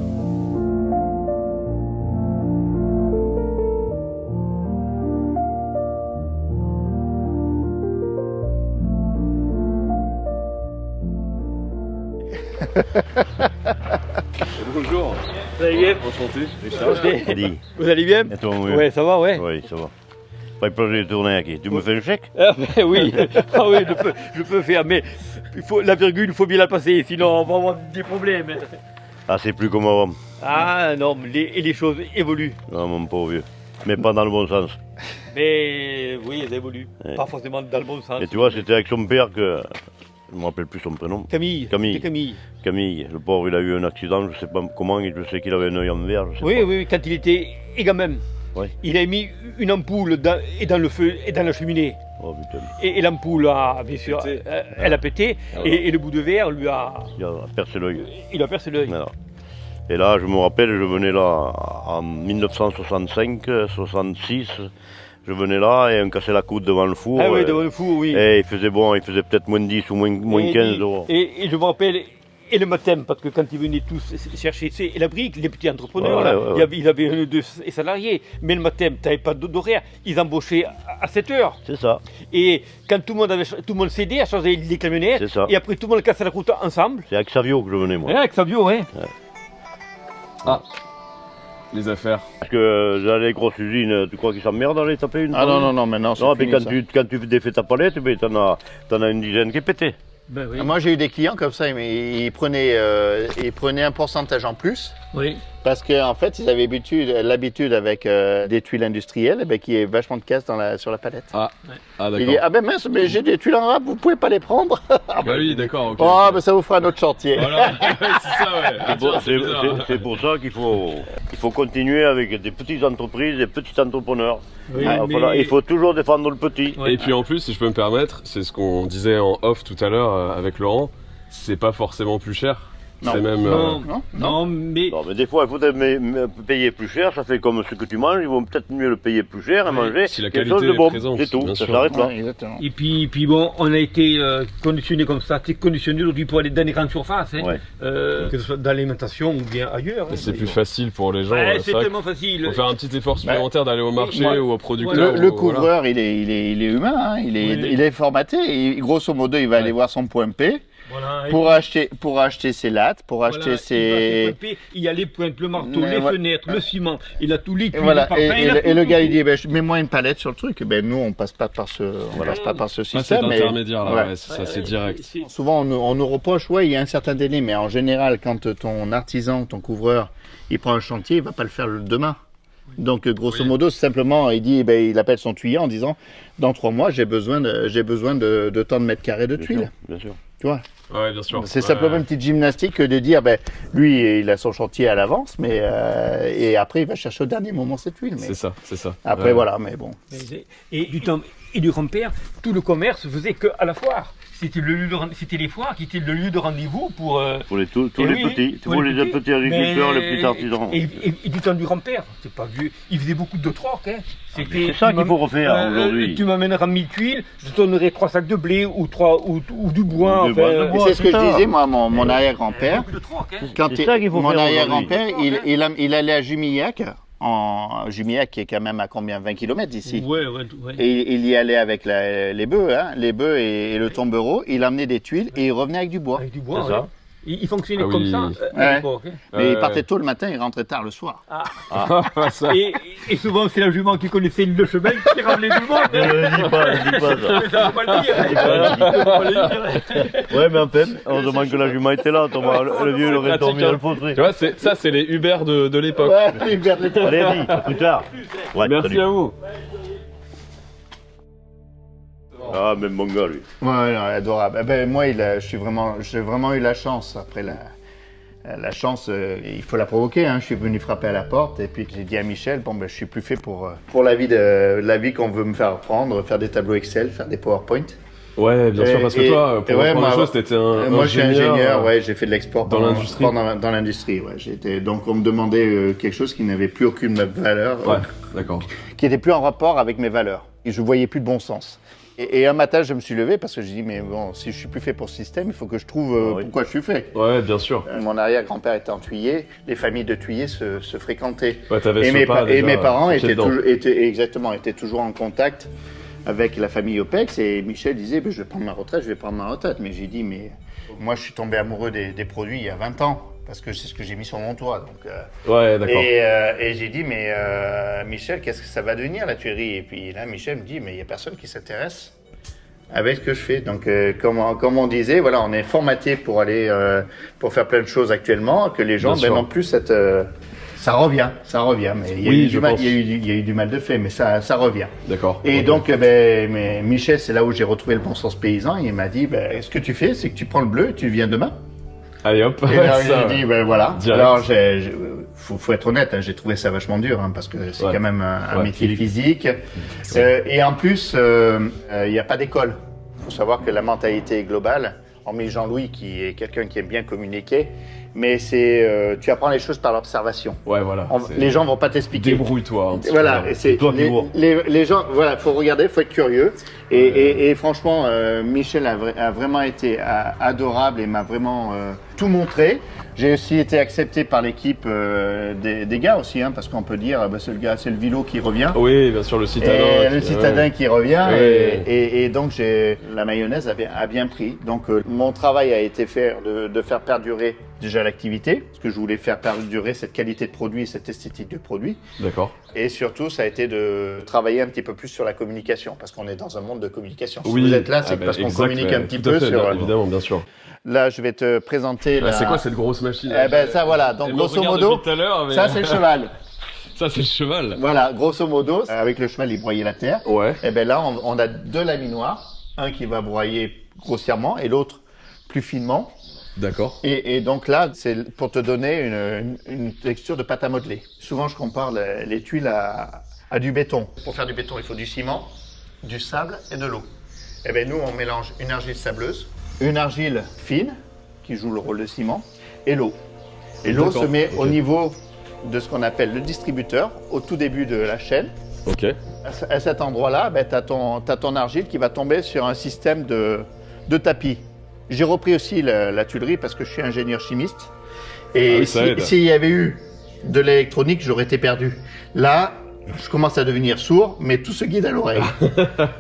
Speaker 1: Bonjour.
Speaker 3: Vous allez bien?
Speaker 1: Enchanté.
Speaker 2: Dis.
Speaker 3: Vous allez bien?
Speaker 2: Et toi, oui.
Speaker 3: Ouais, ça va, ouais.
Speaker 2: Oui, ça va. Pas plaisir de tourner aquí. Tu me fais un chèque?
Speaker 3: Ah, ben oui, ah, oui je peux faire, mais la virgule, il faut bien la passer, sinon on va avoir des problèmes.
Speaker 2: Ah, c'est plus comme avant.
Speaker 3: Ah non, mais les choses évoluent.
Speaker 2: Non, mon pauvre vieux. Mais pas dans le bon sens.
Speaker 3: Mais oui, elles évoluent.
Speaker 2: Ouais.
Speaker 3: Pas forcément dans le bon sens.
Speaker 2: Et tu vois, c'était avec son père que... Je ne me rappelle plus son prénom.
Speaker 3: Camille.
Speaker 2: Camille.
Speaker 3: C'est Camille.
Speaker 2: Camille, le pauvre, il a eu un accident, je ne sais pas comment, je sais qu'il avait un œil en verre. Je sais
Speaker 3: Oui,
Speaker 2: pas.
Speaker 3: oui, quand il était égamin,
Speaker 2: Oui.
Speaker 3: il a mis une ampoule dans le feu et dans la cheminée.
Speaker 2: Oh putain,
Speaker 3: Et l'ampoule a, bien sûr,
Speaker 1: Pété.
Speaker 3: elle a pété,
Speaker 2: Ah,
Speaker 3: et le bout de verre lui a...
Speaker 2: il a percé l'œil.
Speaker 3: Il a percé l'œil.
Speaker 2: Voilà. Et là, je me rappelle, je venais là en 1965, 66. Je venais là et on cassait la croûte devant le four.
Speaker 3: Ah oui, devant le four, oui.
Speaker 2: Et il faisait bon, il faisait peut-être moins 10 ou moins
Speaker 3: Et
Speaker 2: 15 euros.
Speaker 3: Et je me rappelle, et le matin, parce que quand ils venaient tous chercher et la brique, les petits entrepreneurs,
Speaker 2: Ouais,
Speaker 3: là,
Speaker 2: ouais, ouais.
Speaker 3: il avait un ou deux salariés, mais le matin, tu n'avais pas d'horaire, ils embauchaient à 7 heures.
Speaker 2: C'est ça,
Speaker 3: Et quand tout le monde s'aidait à changer les camionnettes,
Speaker 2: c'est ça.
Speaker 3: et après tout le monde cassait la route ensemble.
Speaker 2: C'est avec Savio que je venais, moi.
Speaker 3: Ouais, avec Fabio, ouais.
Speaker 1: Les affaires.
Speaker 2: Parce que dans les grosses usines, tu crois qu'ils s'emmerdent à les taper une
Speaker 5: Ah
Speaker 2: fois?
Speaker 5: non, maintenant c'est
Speaker 2: Non, mais
Speaker 5: fini,
Speaker 2: quand
Speaker 5: ça.
Speaker 2: quand tu défais ta palette, ben, t'en as une dizaine qui est pétée.
Speaker 3: Ben oui.
Speaker 5: Moi j'ai eu des clients comme ça, mais ils prenaient un pourcentage en plus.
Speaker 3: Oui.
Speaker 5: Parce qu'en fait, ils avaient l'habitude avec des tuiles industrielles, eh ben, qui est vachement de casse sur la palette.
Speaker 1: Ah
Speaker 5: Il
Speaker 1: d'accord.
Speaker 5: dit, ah ben mince, mais j'ai des tuiles en rap, vous pouvez pas les prendre.
Speaker 1: Bah oui, d'accord, ok.
Speaker 5: Oh, ben ça vous fera un autre chantier.
Speaker 1: Voilà, c'est ça, ouais.
Speaker 2: C'est pour-
Speaker 1: C'est bizarre, hein.
Speaker 2: c'est pour ça qu'il faut continuer avec des petites entreprises, des petits entrepreneurs.
Speaker 3: Oui,
Speaker 2: Ah,
Speaker 3: mais-
Speaker 2: voilà, il faut toujours défendre le petit.
Speaker 3: Ouais.
Speaker 1: Et puis en plus, si je peux me permettre, c'est ce qu'on disait en off tout à l'heure avec Laurent, c'est pas forcément plus cher.
Speaker 5: Non.
Speaker 1: C'est même.
Speaker 3: Non,
Speaker 5: non,
Speaker 3: non, mais...
Speaker 2: Non, mais des fois, il faut payer plus cher, ça fait comme ce que tu manges, ils vont peut-être mieux le payer plus cher et
Speaker 3: Oui,
Speaker 2: manger
Speaker 1: si la
Speaker 2: quelque
Speaker 1: qualité
Speaker 2: chose de
Speaker 1: est
Speaker 2: bon.
Speaker 1: présente,
Speaker 2: C'est tout,
Speaker 1: bien
Speaker 2: ça
Speaker 1: sûr.
Speaker 2: s'arrête là.
Speaker 5: Ouais, exactement.
Speaker 3: Et puis bon, on a été conditionné comme ça, c'est conditionné aujourd'hui pour aller dans les grandes surfaces, hein,
Speaker 2: Ouais.
Speaker 3: que ce soit dans l'alimentation ou bien ailleurs.
Speaker 1: Et c'est plus
Speaker 3: d'ailleurs.
Speaker 1: facile pour les gens.
Speaker 3: Ouais,
Speaker 1: c'est
Speaker 3: c'est
Speaker 1: vrai
Speaker 3: tellement facile.
Speaker 1: qu'il faut faire un petit effort supplémentaire d'aller au marché
Speaker 3: Ouais.
Speaker 1: ou au producteur.
Speaker 5: Le
Speaker 1: ou- voilà.
Speaker 5: couvreur, il est humain, hein, il est formaté. Et grosso modo, il va aller voir son point P
Speaker 3: Voilà, et
Speaker 5: pour acheter ses lattes, pour
Speaker 3: voilà,
Speaker 5: acheter
Speaker 3: il va
Speaker 5: ses.
Speaker 3: pointer, il y a les pointes, le marteau,
Speaker 5: Mais
Speaker 3: les
Speaker 5: voilà.
Speaker 3: fenêtres, le ciment, il a tout les
Speaker 5: Et
Speaker 3: tuiles,
Speaker 5: voilà,
Speaker 3: les parpaings, il a
Speaker 5: et le
Speaker 3: tout,
Speaker 5: gars
Speaker 3: tout,
Speaker 5: il dit, ben, mets-moi une palette sur le truc. Ben, nous on passe pas par ce
Speaker 1: Ah, c'est
Speaker 5: système. mais
Speaker 1: intermédiaire là,
Speaker 5: voilà.
Speaker 1: ouais, c'est ça, c'est direct.
Speaker 5: Souvent on nous reproche, ouais, il y a un certain délai, mais en général, quand ton artisan, ton couvreur, il prend un chantier, il va pas le faire demain. Donc grosso
Speaker 1: Oui.
Speaker 5: modo, c'est simplement, il dit, ben, il appelle son tuyau en disant, dans 3 mois, j'ai besoin de tant de mètres carrés de tuiles.
Speaker 2: Bien sûr.
Speaker 5: Tu vois,
Speaker 1: Ouais, bien sûr.
Speaker 5: c'est
Speaker 1: Ouais.
Speaker 5: simplement une petite gymnastique que de dire, ben, lui, il a son chantier à l'avance, mais et après, il va chercher au dernier moment ses tuiles. Mais
Speaker 1: C'est ça, c'est ça.
Speaker 5: après,
Speaker 1: Ouais.
Speaker 5: voilà, mais bon.
Speaker 3: Et du temps et du grand-père, tout le commerce faisait qu'à la foire. C'était les foires qui étaient le lieu de rendez-vous pour...
Speaker 2: Pour tous
Speaker 3: Et
Speaker 2: les
Speaker 3: oui,
Speaker 2: petits,
Speaker 3: pour
Speaker 2: tous
Speaker 3: les
Speaker 2: les
Speaker 3: petits.
Speaker 2: petits agriculteurs,
Speaker 3: Mais-
Speaker 2: les petits artisans.
Speaker 3: Et du temps du grand-père, c'est pas vieux, il faisait beaucoup de troc. Hein.
Speaker 2: C'est ça qu'il faut refaire aujourd'hui.
Speaker 3: Tu m'amèneras 1000 tuiles, je te donnerai 3 sacs de blé ou du bois.
Speaker 2: Ou du bois, de
Speaker 5: Et
Speaker 2: bois.
Speaker 5: c'est ce que
Speaker 2: c'est
Speaker 5: je
Speaker 2: ça.
Speaker 5: disais, moi, mon arrière-grand-père.
Speaker 3: Beaucoup de troc, hein.
Speaker 5: Quand
Speaker 2: C'est ça qu'il faut
Speaker 5: mon
Speaker 2: faire
Speaker 5: arrière-grand-père,
Speaker 3: aujourd'hui.
Speaker 5: il allait à Jumillac, Jumillac qui est quand même à combien 20 km d'ici.
Speaker 3: Ouais.
Speaker 5: Et il y allait avec les bœufs, hein, les bœufs et le tombereau. Il amenait des tuiles et il revenait avec du bois.
Speaker 3: Avec du bois,
Speaker 2: C'est ça.
Speaker 3: ouais. Il fonctionnait
Speaker 1: Ah
Speaker 3: comme
Speaker 1: oui.
Speaker 3: ça
Speaker 5: Ouais.
Speaker 3: à l'époque. Hein.
Speaker 5: Mais il partait tôt le matin, il rentrait tard le soir.
Speaker 1: Ça.
Speaker 3: Et souvent, c'est la jument qui connaissait le chemin qui ramenait tout le monde.
Speaker 2: Ne dis pas ça.
Speaker 3: Mais ça va pas le dire. Hein. Ça va pas le dire.
Speaker 2: Ouais, mais en fait, heureusement que la jument était là, le vieux il aurait dormi dans le fauteuil.
Speaker 1: Tu vois, ça, c'est les Uber de l'époque.
Speaker 5: Ouais, il perdait
Speaker 2: Allez, dis, à plus tard. Ouais,
Speaker 1: Merci
Speaker 2: salut.
Speaker 1: à vous.
Speaker 2: Ah, même mon gars, lui.
Speaker 5: Ouais, non, adorable. Eh ben, moi, j'ai vraiment eu la chance. Après la chance, il faut la provoquer. Hein. Je suis venu frapper à la porte et puis j'ai dit à Michel, bon, ben, je suis plus fait pour la vie qu'on veut me faire prendre, faire des tableaux Excel, faire des PowerPoint.
Speaker 1: Ouais, bien sûr, parce que toi, pour
Speaker 5: ouais,
Speaker 1: reprendre
Speaker 5: moi,
Speaker 1: les choses, t'étais un
Speaker 5: moi, je suis ingénieur,
Speaker 1: ouais.
Speaker 5: ouais, j'ai fait de l'export
Speaker 1: Dans l'industrie.
Speaker 5: Dans l'industrie, ouais. Donc, on me demandait quelque chose qui n'avait plus aucune valeur,
Speaker 1: Ouais, d'accord.
Speaker 5: qui n'était plus en rapport avec mes valeurs. Et je voyais plus de bon sens. Et un matin, je me suis levé parce que j'ai dit, mais bon, si je suis plus fait pour ce système, il faut que je trouve pourquoi je suis fait.
Speaker 1: Ouais, bien sûr.
Speaker 5: Mon arrière-grand-père était en Tuyé, les familles de Tuyé se fréquentaient.
Speaker 1: Ouais, t'avais
Speaker 5: Et
Speaker 1: ce
Speaker 5: mes,
Speaker 1: pas
Speaker 5: pa- et
Speaker 1: déjà
Speaker 5: mes parents
Speaker 1: touché dedans.
Speaker 5: étaient toujours en contact avec la famille OPEX. Et Michel disait, je vais prendre ma retraite, Mais j'ai dit, mais moi, je suis tombé amoureux des produits il y a 20 ans. Parce que c'est ce que j'ai mis sur mon toit. Donc,
Speaker 1: Ouais, d'accord.
Speaker 5: et j'ai dit, mais Michel, qu'est-ce que ça va devenir la tuilerie? Et puis là, Michel me dit, mais il n'y a personne qui s'intéresse avec ce que je fais. Donc, comme on disait, voilà, on est formaté pour aller, pour faire plein de choses actuellement, que les gens
Speaker 1: Bien sûr.
Speaker 5: n'ont plus cette... ça revient. Mais il y a
Speaker 1: Oui,
Speaker 5: eu
Speaker 1: je
Speaker 5: du mal,
Speaker 1: pense.
Speaker 5: il y a eu du mal de fait, mais ça revient.
Speaker 1: D'accord.
Speaker 5: Et
Speaker 1: Ok.
Speaker 5: donc, mais Michel, c'est là où j'ai retrouvé le bon sens paysan. Il m'a dit, ce que tu fais, c'est que tu prends le bleu et tu viens demain.
Speaker 1: Allez hop.
Speaker 5: Et là,
Speaker 1: Ça,
Speaker 5: j'ai dit, voilà.
Speaker 1: direct.
Speaker 5: Alors, faut être honnête, j'ai trouvé ça vachement dur, parce que c'est
Speaker 1: Ouais.
Speaker 5: quand même un
Speaker 1: Ouais,
Speaker 5: métier physique. Et en plus, il n'y a pas d'école. Il faut savoir que la mentalité est globale. Hormis Jean-Louis, qui est quelqu'un qui aime bien communiquer, mais tu apprends les choses par l'observation.
Speaker 1: Ouais, voilà. c'est-
Speaker 5: Les gens vont pas t'expliquer.
Speaker 1: Débrouille-toi. un petit
Speaker 5: Voilà,
Speaker 1: peu.
Speaker 5: et c'est
Speaker 2: toi qui vois.
Speaker 5: les gens, voilà, faut regarder, faut être curieux. Et franchement, Michel a vraiment été adorable et m'a vraiment tout montré. J'ai aussi été accepté par l'équipe des gars aussi, parce qu'on peut dire, c'est le Vilo qui revient.
Speaker 1: Oui, bien sûr, le citadin.
Speaker 5: Et le citadin qui revient,
Speaker 1: Ouais.
Speaker 5: et donc la mayonnaise a bien pris. Donc mon travail a été fait de faire perdurer déjà l'activité, parce que je voulais faire perdurer cette qualité de produit et cette esthétique de produit.
Speaker 1: D'accord.
Speaker 5: Et surtout, ça a été de travailler un petit peu plus sur la communication, parce qu'on est dans un monde de communication. Si
Speaker 1: Oui.
Speaker 5: vous êtes là, c'est
Speaker 1: Ah bah,
Speaker 5: parce qu'on
Speaker 1: exact,
Speaker 5: communique un petit
Speaker 1: tout à
Speaker 5: peu
Speaker 1: fait,
Speaker 5: sur...
Speaker 1: Évidemment, bien sûr.
Speaker 5: Là, je vais te présenter
Speaker 1: Ah,
Speaker 5: la...
Speaker 1: c'est quoi cette grosse machine
Speaker 5: Eh ben ça, voilà. Donc,
Speaker 1: Elle me
Speaker 5: grosso
Speaker 1: regarde
Speaker 5: modo,
Speaker 1: depuis tout à l'heure, mais-
Speaker 5: ça, c'est le cheval.
Speaker 1: Ça, c'est le cheval.
Speaker 5: Voilà, grosso modo, avec le cheval, il broyait la terre.
Speaker 1: Ouais.
Speaker 5: Et ben là, on a deux laminoirs, un qui va broyer grossièrement et l'autre plus finement.
Speaker 1: D'accord.
Speaker 5: Et donc là, c'est pour te donner une texture de pâte à modeler. Souvent, je compare les tuiles à du béton. Pour faire du béton, il faut du ciment, du sable et de l'eau. Et bien nous, on mélange une argile sableuse, une argile fine, qui joue le rôle de ciment, et l'eau. Et l'eau
Speaker 1: D'accord,
Speaker 5: se met
Speaker 1: ok.
Speaker 5: au niveau de ce qu'on appelle le distributeur, au tout début de la chaîne.
Speaker 1: Ok.
Speaker 5: À cet endroit-là, tu as ton argile qui va tomber sur un système de tapis. J'ai repris aussi la tuilerie parce que je suis ingénieur chimiste. Et
Speaker 1: Ah oui, ça aide.
Speaker 5: s'il y avait eu de l'électronique, j'aurais été perdu. Là, je commence à devenir sourd, mais tout se guide à l'oreille.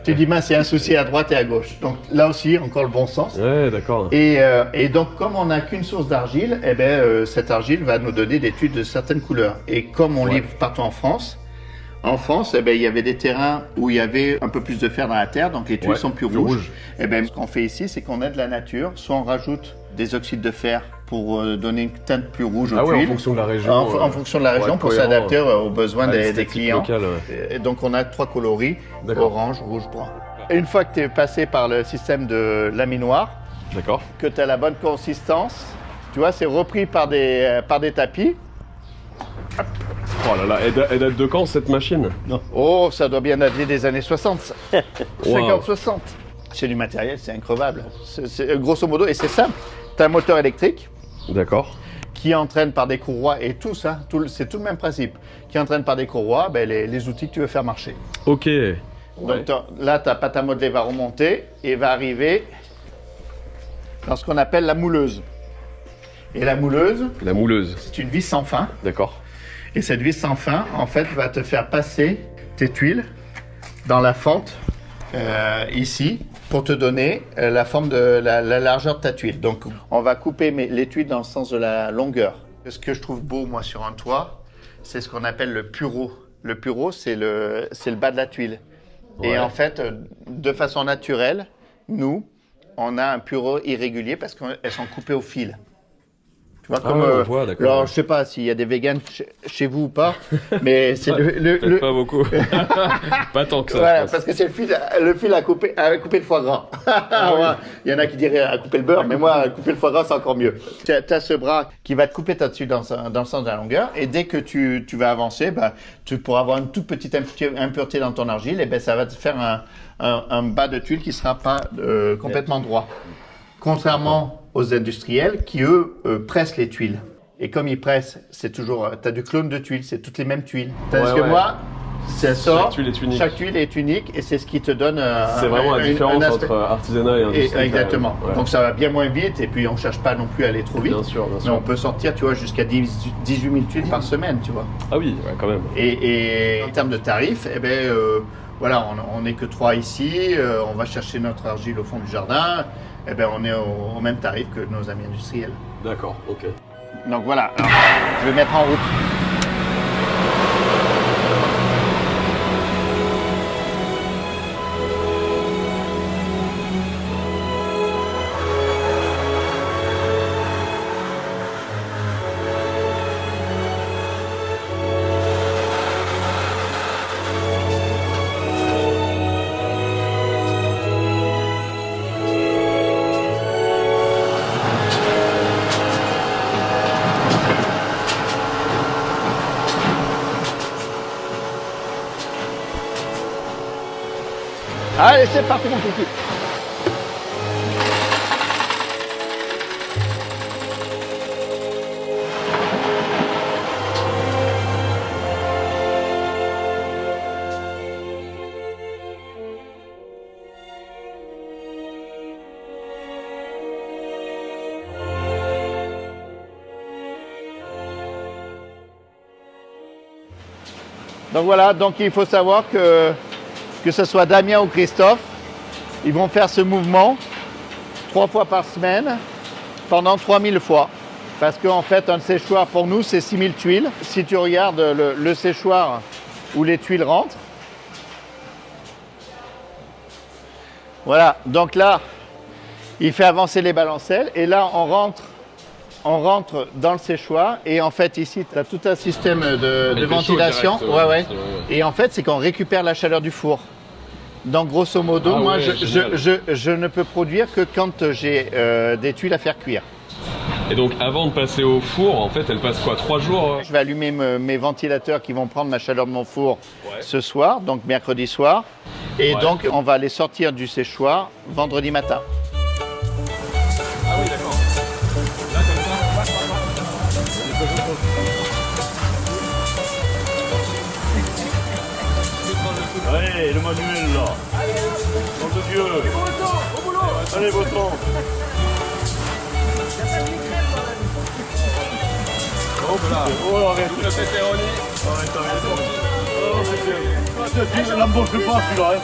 Speaker 5: Tu dis, mince, il y a un souci à droite et à gauche. Donc là aussi, encore le bon sens.
Speaker 1: Ouais, d'accord.
Speaker 5: Et donc, comme on n'a qu'une source d'argile, cette argile va nous donner des tuiles de certaines couleurs. Et comme on livre partout en France, il y avait des terrains où il y avait un peu plus de fer dans la terre, donc les tuiles
Speaker 1: Ouais,
Speaker 5: sont plus
Speaker 1: plus
Speaker 5: rouges. Ce qu'on fait ici, c'est qu'on aide la nature, soit on rajoute des oxydes de fer pour donner une teinte plus rouge aux
Speaker 1: Ah ouais, en
Speaker 5: tuiles,
Speaker 1: fonction de la région.
Speaker 5: en fonction de la région, pour
Speaker 1: cohérent,
Speaker 5: s'adapter aux besoins
Speaker 1: à
Speaker 5: des
Speaker 1: l'esthétique
Speaker 5: clients.
Speaker 1: locale, ouais.
Speaker 5: Et donc on a 3 coloris,
Speaker 1: D'accord.
Speaker 5: orange, rouge, brun. Et une fois que tu es passé par le système de laminoir,
Speaker 1: D'accord.
Speaker 5: que tu as la bonne consistance, tu vois, c'est repris par des tapis.
Speaker 1: Oh là là, elle date de quand cette machine?
Speaker 5: Oh, ça doit bien dater des années 60, ça.
Speaker 1: Wow.
Speaker 5: 50-60. C'est du matériel, c'est increvable. Grosso modo, et c'est simple. Tu as un moteur électrique
Speaker 1: D'accord.
Speaker 5: qui entraîne par des courroies, et tout ça, c'est tout le même principe, qui entraîne par des courroies les outils que tu veux faire marcher.
Speaker 1: Ok.
Speaker 5: Donc là, ta pâte à modeler va remonter et va arriver dans ce qu'on appelle la mouleuse. Et la mouleuse,
Speaker 1: La mouleuse.
Speaker 5: c'est une vis sans fin.
Speaker 1: D'accord.
Speaker 5: Et cette vis sans fin, en fait, va te faire passer tes tuiles dans la fente, ici, pour te donner la forme de la largeur de ta tuile. Donc, on va couper les tuiles dans le sens de la longueur. Ce que je trouve beau, moi, sur un toit, c'est ce qu'on appelle le pureau. Le pureau, c'est le bas de la tuile.
Speaker 1: Ouais.
Speaker 5: Et en fait, de façon naturelle, nous, on a un pureau irrégulier parce qu'elles sont coupées au fil. Tu vois, comme,
Speaker 1: ouais, on voit, d'accord.
Speaker 5: alors, je sais pas s'il y a des véganes chez vous ou pas, mais c'est
Speaker 1: Peut-être pas beaucoup. Pas tant que ça.
Speaker 5: voilà,
Speaker 1: je pense.
Speaker 5: parce que c'est le fil à couper le foie gras. Ouais. Il y en a qui diraient à couper le beurre, mais moi, à couper le foie gras, c'est encore mieux. Tu as ce bras qui va te couper ta dessus dans le sens de la longueur, et dès que tu vas avancer, tu pourras avoir une toute petite impureté dans ton argile, et ça va te faire un bas de tuile qui sera pas complètement droit. Contrairement aux industriels qui, eux, pressent les tuiles. Et comme ils pressent, c'est toujours, tu as du clone de tuiles, c'est toutes les mêmes tuiles. Tandis
Speaker 1: Ouais,
Speaker 5: que
Speaker 1: ouais.
Speaker 5: moi, Ça sort.
Speaker 1: Chaque tuile est unique.
Speaker 5: Chaque tuile est unique et c'est ce qui te donne
Speaker 1: C'est vraiment la différence
Speaker 5: aspect.
Speaker 1: entre artisanat et industrie.
Speaker 5: Exactement.
Speaker 1: Ouais.
Speaker 5: Donc ça va bien moins vite et puis on cherche pas non plus à aller trop vite.
Speaker 1: Bien sûr, bien
Speaker 5: Mais
Speaker 1: sûr.
Speaker 5: on peut sortir, tu vois, jusqu'à 18 000 tuiles par semaine, tu vois.
Speaker 1: Ah oui, ouais, quand même.
Speaker 5: Et en termes de tarifs, eh ben, voilà, on n'est que 3 ici, on va chercher notre argile au fond du jardin, eh ben, on est au même tarif que nos amis industriels.
Speaker 1: D'accord, ok.
Speaker 5: Donc voilà, alors, je vais mettre en route. Allez, c'est parti mon kiki. Donc voilà, donc il faut savoir que ce soit Damien ou Christophe, ils vont faire ce mouvement 3 fois par semaine pendant 3000 fois. Parce qu'en fait, un séchoir pour nous, c'est 6000 tuiles. Si tu regardes le séchoir où les tuiles rentrent, voilà, donc là, il fait avancer les balancelles et là, on rentre dans le séchoir et en fait ici tu as tout un système de ventilation. Et en fait c'est qu'on récupère la chaleur du four. Donc grosso modo, moi je ne peux produire que quand j'ai des tuiles à faire cuire.
Speaker 1: Et donc avant de passer au four, en fait, elle passe quoi, 3 jours
Speaker 5: Je vais allumer mes ventilateurs qui vont prendre ma chaleur de mon four ce soir, donc mercredi soir. Et donc on va les sortir du séchoir vendredi matin.
Speaker 1: Ah oui, d'accord. Là, comme ça.
Speaker 2: Allez, le manuel là. Nom de Dieu. Allez, Breton.
Speaker 1: Hop là.
Speaker 2: Oh, arrête.
Speaker 1: Double pepperoni.
Speaker 2: Arrête. L'embauche pas celui-là.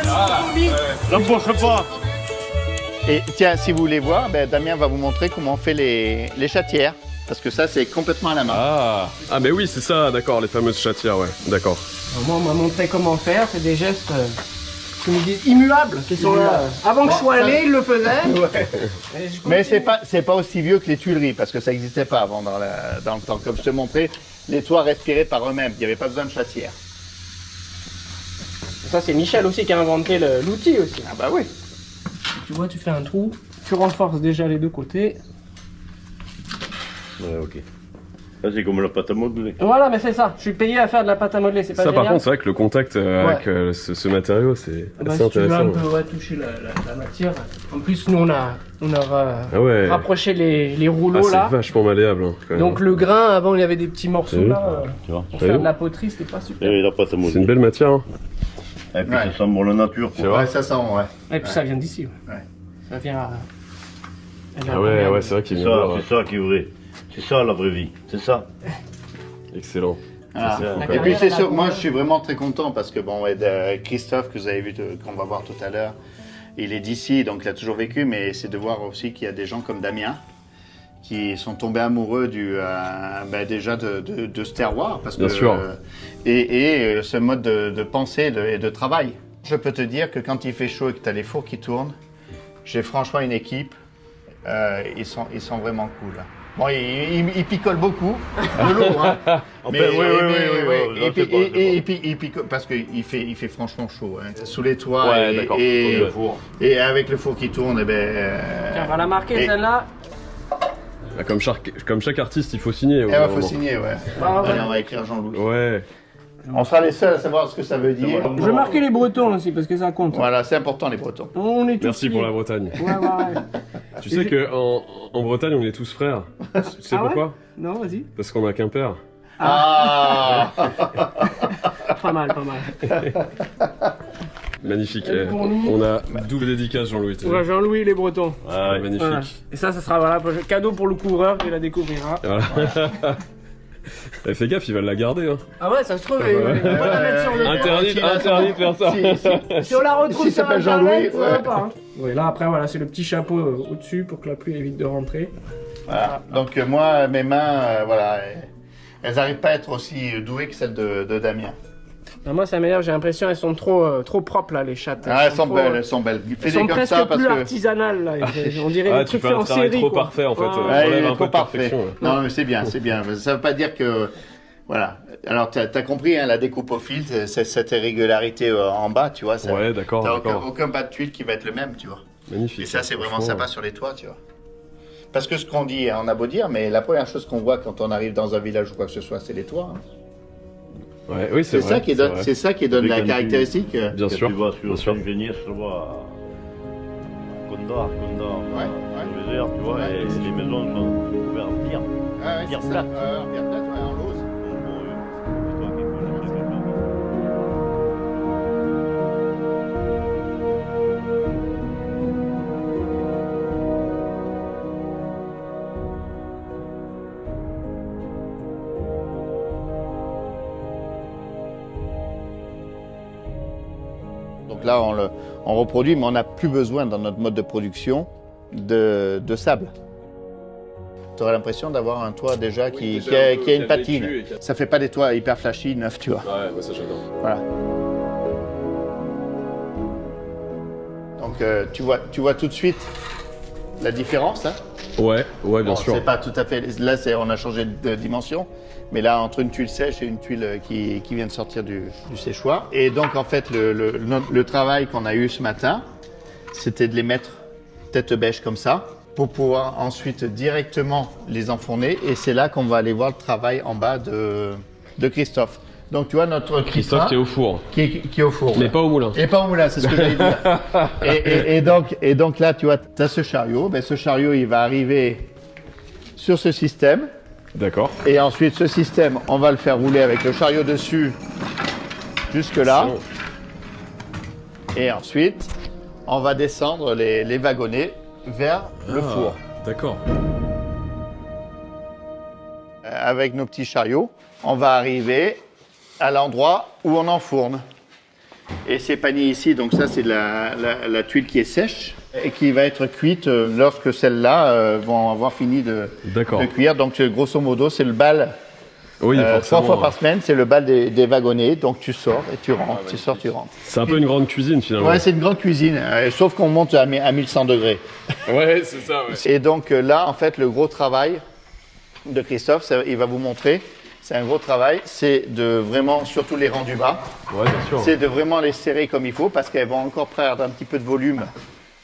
Speaker 1: Ah, ouais.
Speaker 2: L'embauche pas.
Speaker 5: Et tiens, si vous voulez voir, ben, Damien va vous montrer comment on fait les chatières. Parce que ça, c'est complètement à la main.
Speaker 1: Ah, mais oui, c'est ça, d'accord, les fameuses chatières, ouais, d'accord.
Speaker 6: Moi, on m'a montré comment faire, c'est des gestes qui me disent immuables, qui sont là. Avant que je sois allé, il le faisait.
Speaker 5: Ouais. Mais c'est pas aussi vieux que les Tuileries, parce que ça n'existait pas avant dans le temps. Comme je te montrais, les toits respiraient par eux-mêmes, il n'y avait pas besoin de chatière.
Speaker 6: Ça, c'est Michel aussi qui a inventé l'outil aussi.
Speaker 5: Ah bah oui.
Speaker 6: Tu vois, tu fais un trou, tu renforces déjà les deux côtés.
Speaker 2: Ouais, ok. Là, c'est comme la pâte à modeler.
Speaker 6: Voilà, mais c'est ça. Je suis payé à faire de la pâte à modeler, c'est pas
Speaker 1: Ça,
Speaker 6: génial.
Speaker 1: par contre, c'est vrai que le contact avec ce matériau, c'est
Speaker 6: Bah,
Speaker 1: assez
Speaker 6: si tu veux
Speaker 1: intéressant.
Speaker 6: un peu toucher la matière. En plus, nous, on a
Speaker 1: Ah ouais.
Speaker 6: rapproché les
Speaker 1: Ah,
Speaker 6: rouleaux
Speaker 1: c'est
Speaker 6: là.
Speaker 1: vachement malléable. Hein, quand même.
Speaker 6: Donc le grain, avant, il y avait des petits morceaux
Speaker 1: Oui.
Speaker 6: là.
Speaker 2: Tu vois.
Speaker 6: Pour
Speaker 1: Oui.
Speaker 6: faire de la poterie, c'était pas super.
Speaker 2: Et la pâte à modeler.
Speaker 1: C'est une belle matière. Hein.
Speaker 2: Et puis ça sent bon la nature.
Speaker 1: C'est vrai.
Speaker 5: Ouais, ça sent, ouais.
Speaker 6: Et puis ça vient d'ici.
Speaker 5: Ouais.
Speaker 6: Ça vient.
Speaker 1: Ah ouais, c'est vrai qu'il
Speaker 2: C'est
Speaker 1: vient de
Speaker 2: ça,
Speaker 1: voir,
Speaker 2: c'est ça qui est vrai. C'est ça la vraie vie. C'est ça.
Speaker 1: Excellent.
Speaker 5: Ah.
Speaker 1: Ça, c'est fou,
Speaker 5: Et
Speaker 1: quand même.
Speaker 5: puis c'est sûr, moi je suis vraiment très content parce que bon, Christophe que vous avez vu, qu'on va voir tout à l'heure, il est d'ici, donc il a toujours vécu, mais c'est de voir aussi qu'il y a des gens comme Damien qui sont tombés amoureux déjà de ce terroir, parce
Speaker 1: Bien
Speaker 5: que
Speaker 1: sûr.
Speaker 5: Et ce mode de pensée et de travail. Je peux te dire que quand il fait chaud et que tu as les fours qui tournent, j'ai franchement une équipe, ils sont vraiment cool. Bon, il picole beaucoup de l'eau, hein.
Speaker 2: Oui. Là, c'est pas-
Speaker 5: Et puis il picole parce qu'il fait franchement chaud, hein. Sous les toits
Speaker 1: Ouais, d'accord. Comme le four.
Speaker 5: et avec le four qui tourne,
Speaker 6: Tiens, on va la marquer
Speaker 5: et-
Speaker 6: celle-là.
Speaker 1: Bah, comme chaque artiste, il faut signer. au
Speaker 5: il
Speaker 1: bout d'un
Speaker 5: faut
Speaker 1: moment.
Speaker 5: signer, ouais.
Speaker 6: Ah ouais.
Speaker 5: Allez, on va écrire Jean-Louis.
Speaker 1: Ouais.
Speaker 5: On sera les seuls à savoir ce que ça veut dire.
Speaker 6: Je vais marquer les Bretons aussi parce que ça compte.
Speaker 5: Voilà, c'est important les Bretons.
Speaker 6: On est tous
Speaker 1: Merci pour
Speaker 6: liés.
Speaker 1: la Bretagne.
Speaker 6: Ouais, ouais.
Speaker 1: Tu sais que en Bretagne, on est tous frères. Tu sais
Speaker 6: Ah ouais
Speaker 1: pourquoi?
Speaker 6: Non, vas-y.
Speaker 1: Parce qu'on a qu'un père.
Speaker 5: Ah
Speaker 6: Pas mal, pas mal.
Speaker 1: Magnifique.
Speaker 6: Et pour nous-
Speaker 1: On a double dédicace, Jean-Louis. t'as vu
Speaker 6: Ouais, Jean-Louis les Bretons.
Speaker 2: Ah, ouais.
Speaker 1: Magnifique.
Speaker 6: Voilà. Et ça sera voilà, cadeau pour le coureur qui la découvrira.
Speaker 1: Voilà. Eh, fais gaffe, il va la garder. Hein.
Speaker 6: Ah ouais, ça se trouve, il va pas la mettre sur le
Speaker 1: Interdit de faire ça.
Speaker 6: Si on la retrouve
Speaker 5: S'il
Speaker 6: sur
Speaker 5: s'appelle
Speaker 6: Internet,
Speaker 5: Jean-Louis,
Speaker 6: ça va
Speaker 5: ouais.
Speaker 6: pas. Hein. Ouais, là après, voilà, c'est le petit chapeau au-dessus pour que la pluie évite de rentrer.
Speaker 5: Voilà. Donc moi, mes mains, voilà, elles n'arrivent pas à être aussi douées que celles de Damien.
Speaker 6: Ah, moi, ça m'énerve, j'ai l'impression qu'elles sont trop propres là, les chattes.
Speaker 5: Ah, elles sont
Speaker 6: trop,
Speaker 5: belles, elles sont belles.
Speaker 6: Elles
Speaker 5: Fais-les
Speaker 6: sont
Speaker 5: comme
Speaker 6: presque
Speaker 5: ça parce
Speaker 6: plus
Speaker 5: que...
Speaker 6: artisanales là. On dirait
Speaker 1: Ah,
Speaker 6: des
Speaker 1: tu
Speaker 6: trucs
Speaker 1: fais
Speaker 6: faits
Speaker 1: un
Speaker 6: en
Speaker 1: travail
Speaker 6: série.
Speaker 1: trop
Speaker 6: quoi.
Speaker 1: parfait en fait.
Speaker 6: Ouais.
Speaker 5: Ouais,
Speaker 1: Relève
Speaker 5: il est
Speaker 1: un peu
Speaker 5: trop
Speaker 1: de
Speaker 5: parfait.
Speaker 1: perfection, ouais.
Speaker 5: Non, mais c'est bien, c'est bien. Ça veut pas dire que... Voilà. Alors, tu as compris, hein, la découpe au fil, c'est cette irrégularité en bas, tu vois. Ça,
Speaker 1: Ouais, d'accord,
Speaker 5: t'as
Speaker 1: d'accord.
Speaker 5: aucun bas de tuile qui va être le même, tu vois.
Speaker 1: Magnifique.
Speaker 5: Et ça, c'est vraiment
Speaker 1: Franchement,
Speaker 5: sympa sur les toits, tu vois. Parce que ce qu'on dit, on a beau dire, mais la première chose qu'on voit quand on arrive dans un village ou quoi que ce soit, c'est les toits. Hein.
Speaker 1: Ouais, oui, c'est vrai.
Speaker 5: ça qui donne,
Speaker 1: vrai.
Speaker 5: c'est ça qui donne
Speaker 2: Dès
Speaker 5: la
Speaker 2: quand
Speaker 5: caractéristique.
Speaker 1: Bien
Speaker 2: Quand
Speaker 1: sûr.
Speaker 2: tu vas
Speaker 1: bien
Speaker 2: sur
Speaker 1: sûr.
Speaker 2: Saint-Geniès, tu vois, à Condar,
Speaker 5: Ouais,
Speaker 2: sur le désert, tu vois,
Speaker 5: Ouais.
Speaker 2: et les maisons sont couvertes en pierre.
Speaker 5: Ah ouais,
Speaker 2: Pierre
Speaker 5: c'est ça.
Speaker 2: plate.
Speaker 5: Pierre plate, ouais, en lauze.
Speaker 2: C'est toi qui peux laisser quelque chose.
Speaker 5: Donc là, on reproduit, mais on n'a plus besoin dans notre mode de production de sable. Tu aurais l'impression d'avoir un toit déjà qui a une patine. Ça fait pas des toits hyper flashy, neufs, tu vois.
Speaker 1: Ouais, moi ça j'adore.
Speaker 5: Voilà. Donc tu vois tout de suite la différence. Hein.
Speaker 1: Ouais, bien
Speaker 5: Bon,
Speaker 1: sûr.
Speaker 5: c'est pas tout à fait. Là, on a changé de dimension. Mais là, entre une tuile sèche et une tuile qui vient de sortir du séchoir. Et donc, en fait, le travail qu'on a eu ce matin, c'était de les mettre tête bêche comme ça, pour pouvoir ensuite directement les enfourner. Et c'est là qu'on va aller voir le travail en bas de Christophe. Donc, tu vois, notre
Speaker 1: Christophe qui est au four.
Speaker 5: qui est au four.
Speaker 1: Mais
Speaker 5: ouais.
Speaker 1: pas au moulin.
Speaker 5: Et pas au moulin, c'est ce que j'allais dire. et donc là, tu vois, tu as ce chariot. Ben, ce chariot, il va arriver sur ce système.
Speaker 1: D'accord.
Speaker 5: Et ensuite, ce système, on va le faire rouler avec le chariot dessus jusque là.
Speaker 1: Bon.
Speaker 5: Et ensuite, on va descendre les wagonnets vers le
Speaker 1: Ah,
Speaker 5: four.
Speaker 1: D'accord.
Speaker 5: Avec nos petits chariots, on va arriver à l'endroit où on enfourne. Et ces paniers ici, donc ça c'est la tuile qui est sèche et qui va être cuite lorsque celles-là vont avoir fini de
Speaker 1: D'accord.
Speaker 5: cuire. Donc grosso modo, c'est le bal.
Speaker 1: Oui,
Speaker 5: 3
Speaker 1: forcément.
Speaker 5: fois par semaine, c'est le bal des wagonnets. Donc tu sors et tu rentres, tu sors, tu rentres.
Speaker 1: C'est un peu une grande cuisine finalement.
Speaker 5: Ouais, c'est une grande cuisine, sauf qu'on monte à 1100 degrés.
Speaker 1: Ouais, c'est ça, ouais.
Speaker 5: Et donc là, en fait, le gros travail de Christophe, il va vous montrer, c'est un gros travail, c'est de vraiment, surtout les rangs du bas,
Speaker 1: Ouais, bien sûr.
Speaker 5: c'est de vraiment les serrer comme il faut parce qu'elles vont encore perdre un petit peu de volume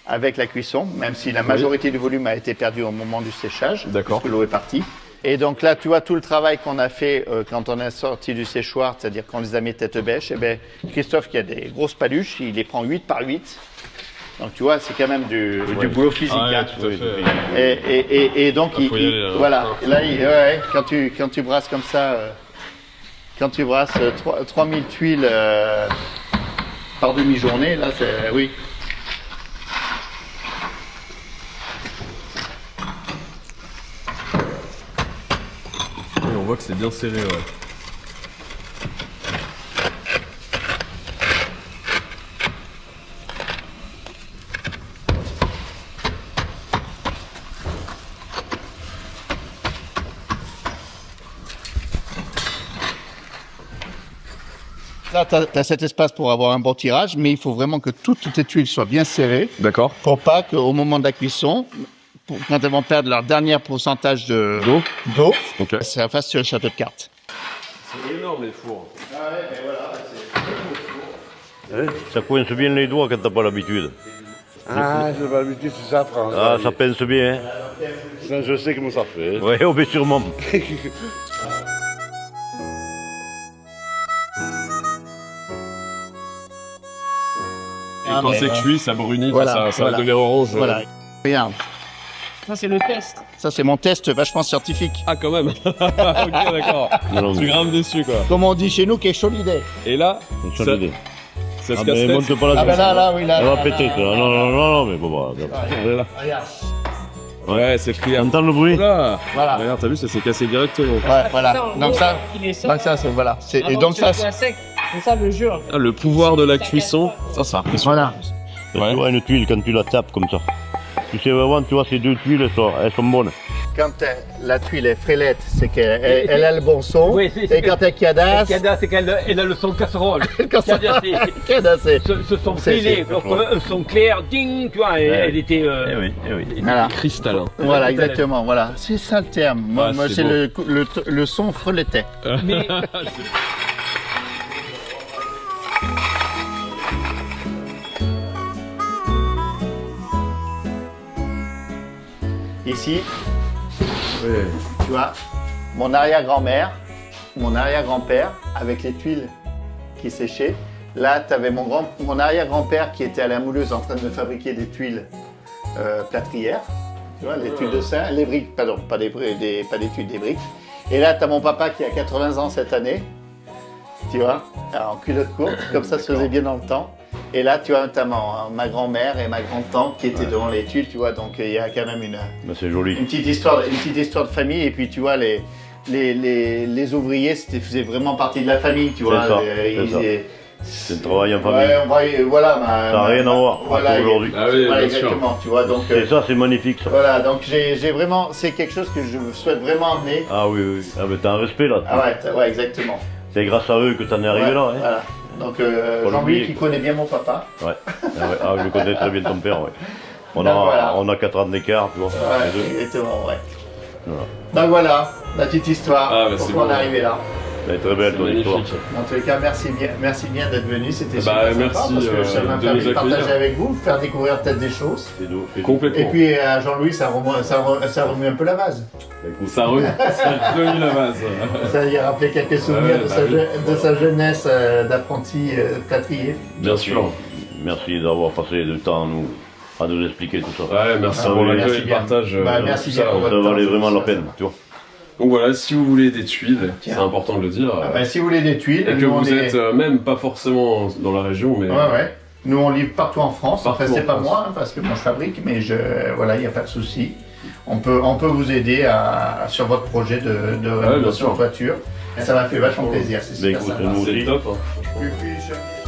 Speaker 5: avec la cuisson, même si la majorité du volume a été perdu au moment du séchage,
Speaker 1: D'accord.
Speaker 5: parce que l'eau est partie. Et donc là, tu vois tout le travail qu'on a fait quand on est sorti du séchoir, c'est-à-dire qu'on les a mis tête bêche, et bien Christophe qui a des grosses paluches, il les prend 8 par 8. Donc tu vois, c'est quand même du boulot physique.
Speaker 1: Ah ouais,
Speaker 5: hein.
Speaker 1: tout à fait.
Speaker 5: Et donc,
Speaker 1: Faut y aller, là.
Speaker 5: voilà, là, ouais, quand tu brasses comme ça, quand tu brasses 3000 tuiles par demi-journée, là, c'est, oui.
Speaker 1: Oui, on voit que c'est bien serré, ouais.
Speaker 5: Là, tu as cet espace pour avoir un bon tirage, mais il faut vraiment que toutes tes tuiles soient bien serrées
Speaker 1: D'accord.
Speaker 5: pour pas qu'au moment de la cuisson, quand elles vont perdre leur dernier pourcentage d'eau,
Speaker 1: Ok.
Speaker 5: ça fasse sur le château de cartes.
Speaker 1: C'est énorme les fours.
Speaker 2: Ça coince bien les doigts quand t'as pas l'habitude.
Speaker 7: Ah, j'ai pas l'habitude, c'est ça, France.
Speaker 2: Ah, ça pince bien. Hein.
Speaker 7: Ça, je sais comment ça fait.
Speaker 2: Ouais, oh, mais sûrement.
Speaker 1: Et quand c'est cuit, ça brunit,
Speaker 5: Voilà,
Speaker 1: ça va
Speaker 5: voilà.
Speaker 1: devenir orange.
Speaker 5: Voilà. Regarde.
Speaker 6: Ça, c'est le test.
Speaker 5: Ça, c'est mon test vachement scientifique.
Speaker 1: Ah, quand même. Ok, d'accord. Je suis grave déçu, quoi.
Speaker 5: Comme on dit chez nous, quelque chose d'idée.
Speaker 1: Et là,
Speaker 2: C'est une idée.
Speaker 1: ça se
Speaker 2: Ah,
Speaker 1: casse
Speaker 2: mais
Speaker 1: tête.
Speaker 2: monte pas la
Speaker 5: Ah ben là, oui, là.
Speaker 2: Elle va
Speaker 5: là,
Speaker 2: péter,
Speaker 5: là,
Speaker 2: ça.
Speaker 5: là.
Speaker 2: Non, mais bon, bah.
Speaker 1: Voilà.
Speaker 5: Regarde.
Speaker 1: Ouais, c'est clair.
Speaker 2: T'entends le bruit?
Speaker 1: Là,
Speaker 5: Voilà.
Speaker 1: regarde, t'as vu, ça s'est cassé directement.
Speaker 5: Ouais, voilà. Donc ça,
Speaker 6: Il est
Speaker 5: donc ça, c'est voilà.
Speaker 6: Ah
Speaker 5: Et donc ça, c'est-
Speaker 6: sec. C'est ça le jeu.
Speaker 1: Ah, le pouvoir de la cuisson, ça impressionne.
Speaker 5: voilà.
Speaker 1: Ouais.
Speaker 2: Tu vois une tuile quand tu la tapes comme ça. Tu sais vraiment, tu vois, ces deux tuiles, elles sont bonnes.
Speaker 5: Quand la tuile est frêlette, c'est qu'elle elle a le bon son.
Speaker 3: Oui,
Speaker 5: Et quand elle cadasse,
Speaker 3: C'est qu'elle a le son casserole.
Speaker 5: quand ça cadasse.
Speaker 3: Ce son
Speaker 5: C'est-
Speaker 3: filé, un son clair, ding, tu vois, elle était.
Speaker 2: Eh oui.
Speaker 5: Voilà.
Speaker 1: Cristallin.
Speaker 5: Voilà, exactement. Voilà, c'est ça le terme. Moi,
Speaker 1: Ah,
Speaker 5: moi,
Speaker 1: c'est
Speaker 5: c'est
Speaker 1: beau.
Speaker 5: le son frelettait.
Speaker 3: Mais
Speaker 5: Ici, tu vois, mon arrière-grand-mère, mon arrière-grand-père, avec les tuiles qui séchaient. Là, tu avais mon arrière-grand-père qui était à la mouleuse en train de me fabriquer des tuiles plâtrières. Tu vois, les tuiles de sein, les briques, pardon, pas des tuiles, des briques. Et là, tu as mon papa qui a 80 ans cette année, tu vois, en culotte courte, comme ça se faisait bien dans le temps. Et là, tu vois notamment ma grand-mère et ma grand-tante qui étaient devant les tuiles, tu vois, donc il y a quand même
Speaker 2: Mais c'est joli.
Speaker 5: une petite histoire de famille. Et puis, tu vois, les ouvriers, faisaient vraiment partie de la famille, tu vois.
Speaker 2: ça,
Speaker 5: Ils-
Speaker 2: c'est ça.
Speaker 5: ils-
Speaker 2: C'est le travail en famille.
Speaker 5: Ouais, voilà.
Speaker 2: Ça n'a rien à voir
Speaker 5: Voilà,
Speaker 2: avec aujourd'hui.
Speaker 1: Ah oui,
Speaker 5: voilà,
Speaker 1: bien sûr.
Speaker 5: exactement, tu vois, donc...
Speaker 2: Et ça, c'est magnifique, ça.
Speaker 5: voilà, donc j'ai vraiment... C'est quelque chose que je souhaite vraiment emmener.
Speaker 2: Ah oui. Ah, mais t'as un respect là.
Speaker 5: Ah ouais, exactement.
Speaker 2: C'est grâce à eux que t'en es arrivé
Speaker 5: Ouais,
Speaker 2: là. Hein.
Speaker 5: Voilà. Donc
Speaker 2: Faut
Speaker 5: Jean-Louis
Speaker 2: l'oublier.
Speaker 5: qui connaît bien mon papa.
Speaker 2: Ouais. Ah, je connais très bien ton père, ouais. On
Speaker 5: Donc, voilà.
Speaker 2: a 4 ans d'écart, tu vois.
Speaker 5: Ouais,
Speaker 2: les deux.
Speaker 5: exactement, ouais.
Speaker 2: Voilà.
Speaker 5: Donc voilà, la petite histoire,
Speaker 1: Ah, bah, c'est
Speaker 5: pourquoi on
Speaker 1: beau.
Speaker 5: est arrivé là.
Speaker 2: Elle est très belle
Speaker 1: C'est
Speaker 2: ton histoire.
Speaker 1: magnifique.
Speaker 5: En tous les cas, merci bien d'être venu, c'était
Speaker 1: Bah,
Speaker 5: super
Speaker 1: merci,
Speaker 5: sympa parce que ça m'a
Speaker 1: de
Speaker 5: permis
Speaker 1: nous
Speaker 5: de partager
Speaker 1: accueillir.
Speaker 5: avec vous, faire découvrir peut-être des choses.
Speaker 2: C'est doux.
Speaker 1: Complètement.
Speaker 5: Et puis à Jean-Louis, ça remue un peu la base.
Speaker 1: Ça remue la base.
Speaker 5: Ça y a rappelé quelques souvenirs de sa jeunesse d'apprenti plâtrier.
Speaker 1: Bien sûr.
Speaker 2: Merci d'avoir passé du temps à nous expliquer tout ça.
Speaker 1: Ouais, merci
Speaker 5: Ah,
Speaker 1: pour
Speaker 5: oui,
Speaker 1: l'accueil
Speaker 5: merci
Speaker 1: et le
Speaker 5: bien.
Speaker 1: partage.
Speaker 5: Bah, merci
Speaker 1: tout
Speaker 5: bien
Speaker 1: ça.
Speaker 5: pour votre
Speaker 2: Ça valait
Speaker 5: temps,
Speaker 2: vraiment
Speaker 5: c'est
Speaker 2: la
Speaker 5: ça.
Speaker 2: peine, tu vois.
Speaker 1: Donc voilà, si vous voulez des tuiles,
Speaker 5: Tiens.
Speaker 1: c'est important de le dire.
Speaker 5: Ah bah, si vous voulez des tuiles,
Speaker 1: Et que
Speaker 5: nous, on
Speaker 1: vous
Speaker 5: est-
Speaker 1: êtes même pas forcément dans la région, mais
Speaker 5: Ouais. Nous on livre partout en France.
Speaker 1: Partout
Speaker 5: Enfin, c'est
Speaker 1: en
Speaker 5: pas
Speaker 1: France.
Speaker 5: moi hein, parce que moi je fabrique, mais voilà, il n'y a pas de souci. On peut vous aider sur votre projet de
Speaker 1: bien
Speaker 5: rénovation
Speaker 1: sûr.
Speaker 5: de toiture. Et ça m'a fait vachement plaisir. C'est
Speaker 2: Bah,
Speaker 5: super
Speaker 2: écoute,
Speaker 5: sympa.
Speaker 2: nous
Speaker 1: c'est
Speaker 2: aussi.
Speaker 1: top. Hein.
Speaker 5: Et puis,